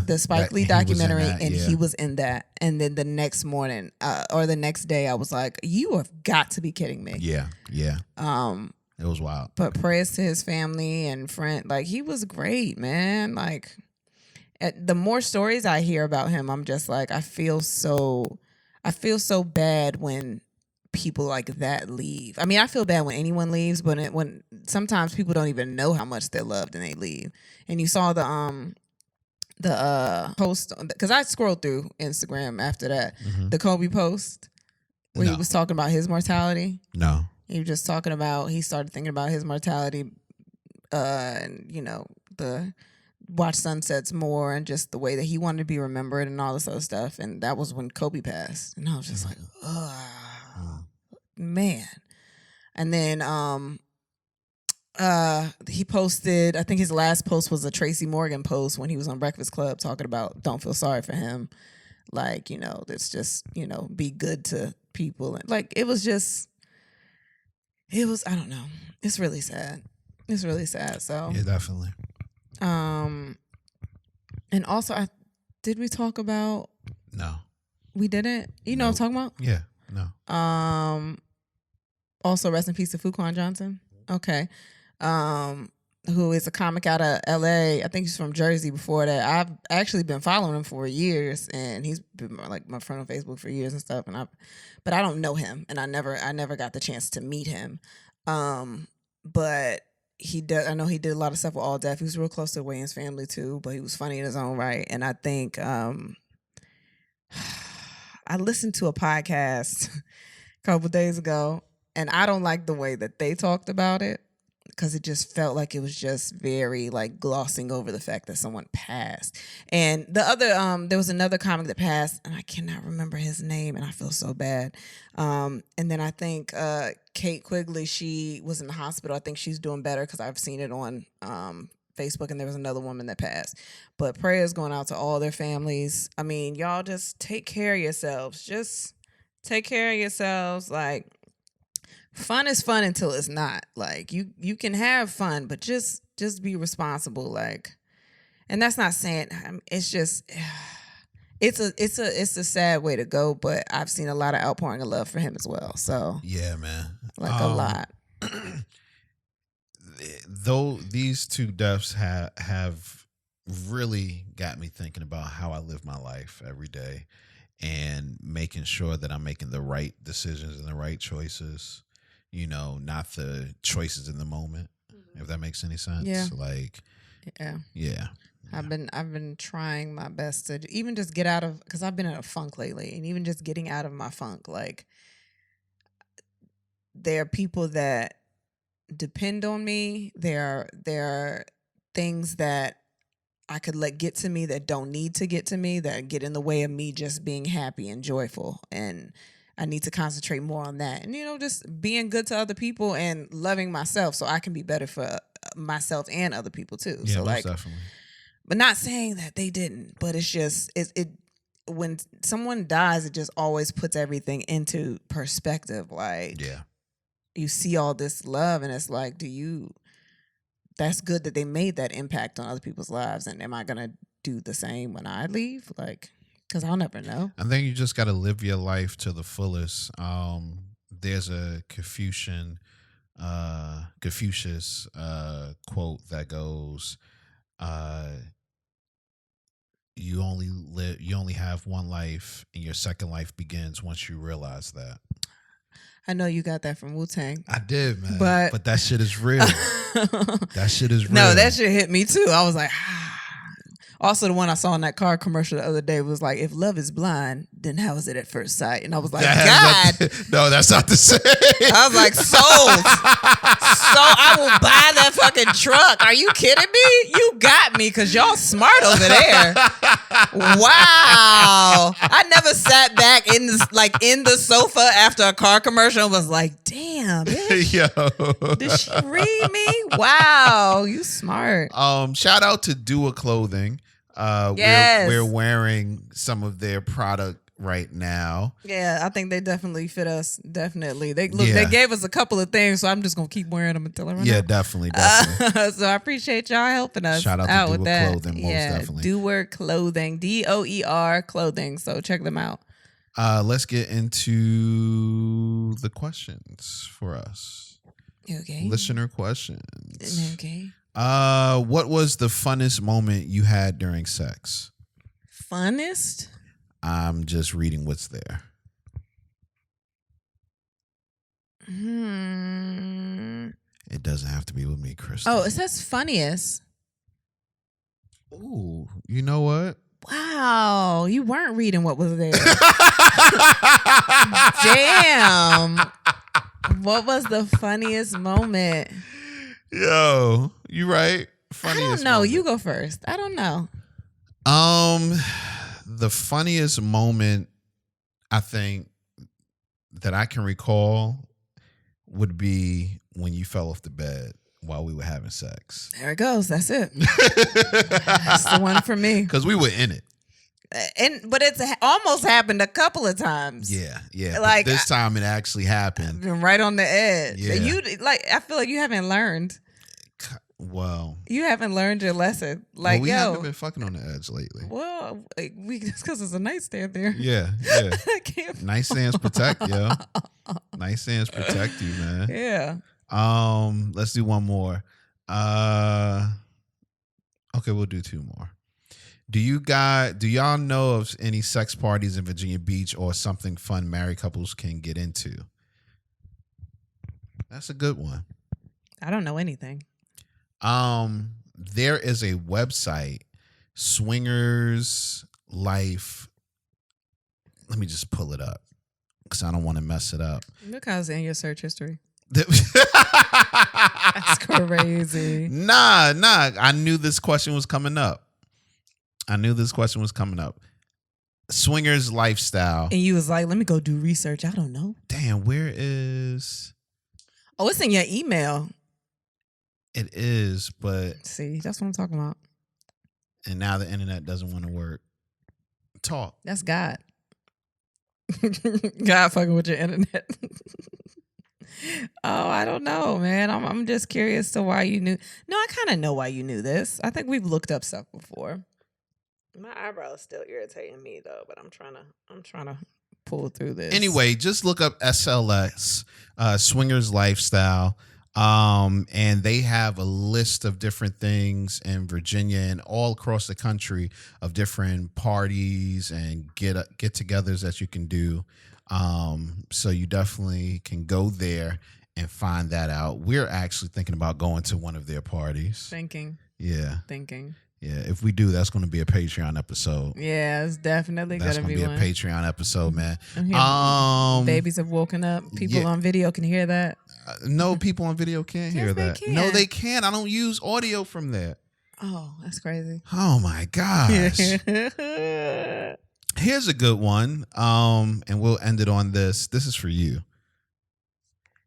the Spike Lee documentary, and he was in that. And then the next morning or the next day, I was like, "You have got to be kidding me!" Yeah. It was wild. But prayers to his family and friend. Like he was great, man. Like the more stories I hear about him, I'm just like, I feel so bad when people like that leave. I mean, I feel bad when anyone leaves, but when sometimes people don't even know how much they're loved and they leave. And you saw the post, because I scrolled through Instagram after that, the Kobe post where he was talking about his mortality. No. He was just talking about, he started thinking about his mortality, and the watch sunsets more and just the way that he wanted to be remembered and all this other stuff. And that was when Kobe passed. And I was just like, oh, man. And then he posted, I think his last post was a Tracy Morgan post when he was on Breakfast Club talking about don't feel sorry for him. Like, it's just, be good to people. And like, I don't know. It's really sad. It's really sad. So yeah, definitely. And also, did we talk about? No, we didn't. You know what I'm talking about? Yeah, no. Also, rest in peace to Fuquan Johnson. Okay. Who is a comic out of LA. I think he's from Jersey before that. I've actually been following him for years, and he's been like my friend on Facebook for years and stuff. But I don't know him, and I never got the chance to meet him. But he did. I know he did a lot of stuff with All Deaf. He was real close to Wayne's family too, but he was funny in his own right. And I think I listened to a podcast a couple days ago, and I don't like the way that they talked about it, because it just felt like it was just very like glossing over the fact that someone passed. And the other, there was another comic that passed, and I cannot remember his name, and I feel so bad. And then I think Kate Quigley, she was in the hospital. I think she's doing better because I've seen it on Facebook, and there was another woman that passed. But prayers going out to all their families. I mean, y'all just take care of yourselves. Just take care of yourselves. Like, fun is fun until it's not. Like, you can have fun, but just be responsible. Like, and that's not saying, it's just, it's a sad way to go, but I've seen a lot of outpouring of love for him as well. So yeah, man, like a lot. Though these two deaths have really got me thinking about how I live my life every day and making sure that I'm making the right decisions and the right choices. Not the choices in the moment, if that makes any sense. Yeah. Like, yeah. I've been trying my best to even just get out of, because I've been in a funk lately, and even just getting out of my funk. Like, there are people that depend on me. There are things that I could let get to me that don't need to get to me, that get in the way of me just being happy and joyful. And I need to concentrate more on that. And, just being good to other people and loving myself so I can be better for myself and other people too. Yeah, so most like, definitely. But not saying that they didn't, but it's just, it when someone dies, it just always puts everything into perspective. Like, yeah, you see all this love, and it's like, that's good that they made that impact on other people's lives. And am I going to do the same when I leave? Like, because I'll never know. I think you just got to live your life to the fullest. There's a Confucius quote that goes, you only have one life, and your second life begins once you realize that. I know you got that from Wu-Tang. I did, man. But that shit is real. That shit is real. No, that shit hit me too. I was like, Also, the one I saw in that car commercial the other day was like, if love is blind, then how is it at first sight? And I was like, God. No, that's not the same. I was like, sold. So I will buy that fucking truck. Are you kidding me? You got me, because y'all smart over there. Wow. I never sat back in the sofa after a car commercial and was like, damn, bitch. Yo. Did she read me? Wow, you smart. Shout out to Dua Clothing. Yes. We're wearing some of their product right now. Yeah, I think they definitely fit us. Definitely. They gave us a couple of things, so I'm just gonna keep wearing them until I run out. Definitely. So I appreciate y'all helping us. Shout out out to with Dua that. Clothing, most definitely. Doer Clothing, DOER Clothing. So check them out. Let's get into the questions for us. Okay. Listener questions. Okay. What was the funnest moment you had during sex? Funnest? I'm just reading what's there. It doesn't have to be with me, Kristen. Oh, it says funniest. Ooh, you know what? Wow, you weren't reading what was there. Damn. What was the funniest moment? Yo, you right. Funniest I don't know. moment. You go first. I don't know. The funniest moment I think that I can recall would be when you fell off the bed while we were having sex. There it goes. That's it. That's the one for me. Because we were in it. But it's almost happened a couple of times. Yeah. Like but this time it actually happened. Been right on the edge. Yeah. I feel like you haven't learned. Well, you haven't learned your lesson. Like, we haven't been fucking on the edge lately. Well, just because there's a nightstand there. Yeah. I can't. Nightstands protect, yo. Nightstands protect you, man. Yeah. Let's do one more. Okay, we'll do two more. Do y'all know of any sex parties in Virginia Beach or something fun married couples can get into? That's a good one. I don't know anything. There is a website, Swingers Life. Let me just pull it up because I don't want to mess it up. Look how it's in your search history. That's crazy. Nah. I knew this question was coming up. Swingers Lifestyle. And you was like, let me go do research. I don't know. Damn, where is... Oh, it's in your email. It is, but... See, that's what I'm talking about. And now the internet doesn't want to work. Talk. That's God. God fucking with your internet. Oh, I don't know, man. I'm just curious to why you knew. No, I kind of know why you knew this. I think we've looked up stuff before. My eyebrow is still irritating me though, but I'm trying to pull through this. Anyway, just look up SLS, Swingers Lifestyle. And they have a list of different things in Virginia and all across the country of different parties and get-togethers that you can do. So you definitely can go there and find that out. We're actually thinking about going to one of their parties. Thinking. Yeah. If we do, that's going to be a Patreon episode. Yeah, it's definitely going to be a Patreon episode, man. Babies have woken up. People on video can hear that. No, people on video can't hear that. Can. No, they can't. I don't use audio from there. Oh, that's crazy. Oh my gosh. Here's a good one. And we'll end it on this. This is for you.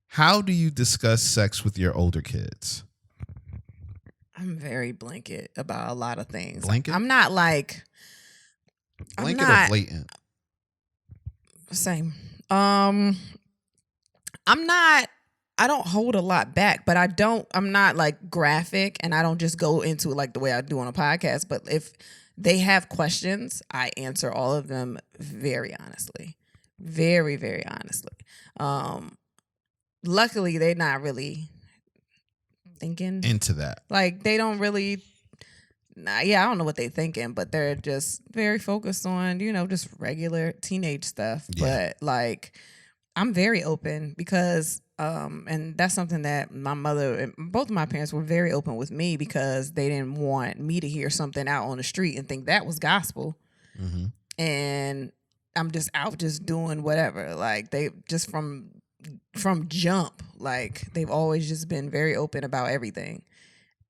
How do you discuss sex with your older kids? I'm very blanket about a lot of things. Blanket? I'm not like... Blanket or blatant? Same. I'm not... I don't hold a lot back, but I'm not like graphic and I don't just go into it like the way I do on a podcast. But if they have questions, I answer all of them very honestly. Very, very honestly. Luckily, they're not really thinking into that. Like they don't really, I don't know what they're thinking, but they're just very focused on, just regular teenage stuff. Yeah. But like, I'm very open because, and that's something that my mother and both of my parents were very open with me because they didn't want me to hear something out on the street and think that was gospel. Mm-hmm. And I'm just out just doing whatever. Like they just from jump, like they've always just been very open about everything.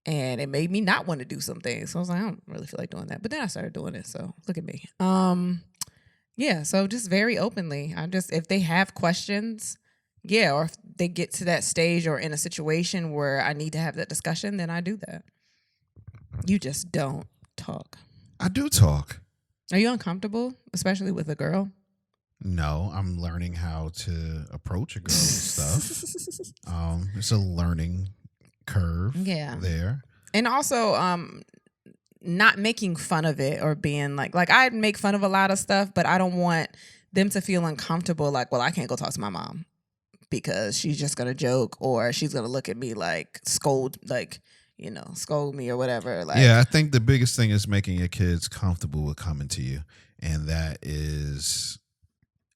And it made me not want to do some things. So I was like, I don't really feel like doing that. But then I started doing it. So look at me. Yeah, so just very openly. If they have questions, or if they get to that stage or in a situation where I need to have that discussion, then I do that. You just don't talk. I do talk. Are you uncomfortable, especially with a girl? No, I'm learning how to approach a girl and stuff. It's a learning curve there. And also, not making fun of it or being like I make fun of a lot of stuff, but I don't want them to feel uncomfortable. Like, well, I can't go talk to my mom because she's just gonna joke or she's gonna look at me like scold me or whatever. Like, yeah, I think the biggest thing is making your kids comfortable with coming to you, and that is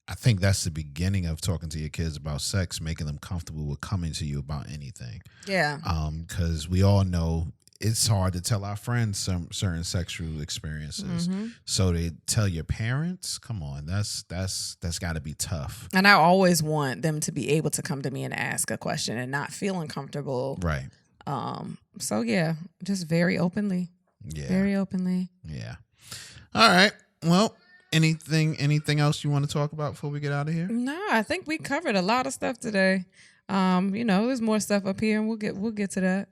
I think that's the beginning of talking to your kids about sex, making them comfortable with coming to you about anything. Yeah. Because we all know it's hard to tell our friends some certain sexual experiences. So to tell your parents, come on, that's got to be tough. And I always want them to be able to come to me and ask a question and not feel uncomfortable. Right. So yeah, just very openly. Yeah. Very openly. Yeah. All right. Well, anything else you want to talk about before we get out of here? No, I think we covered a lot of stuff today. There's more stuff up here, and we'll get to that.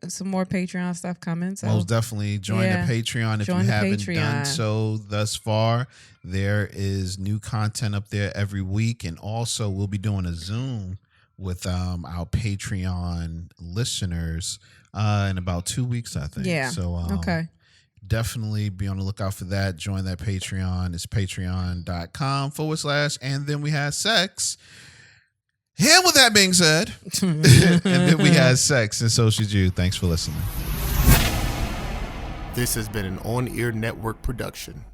Some more Patreon stuff coming. So most definitely join the Patreon if you haven't done so thus far. There is new content up there every week, and also we'll be doing a Zoom with our Patreon listeners in about 2 weeks, I think. Yeah. So okay. Definitely be on the lookout for that. Join that Patreon. It's patreon.com/ and then we have sex. And with that being said, and then we had sex, and so should you. Thanks for listening. This has been an On Ear Network production.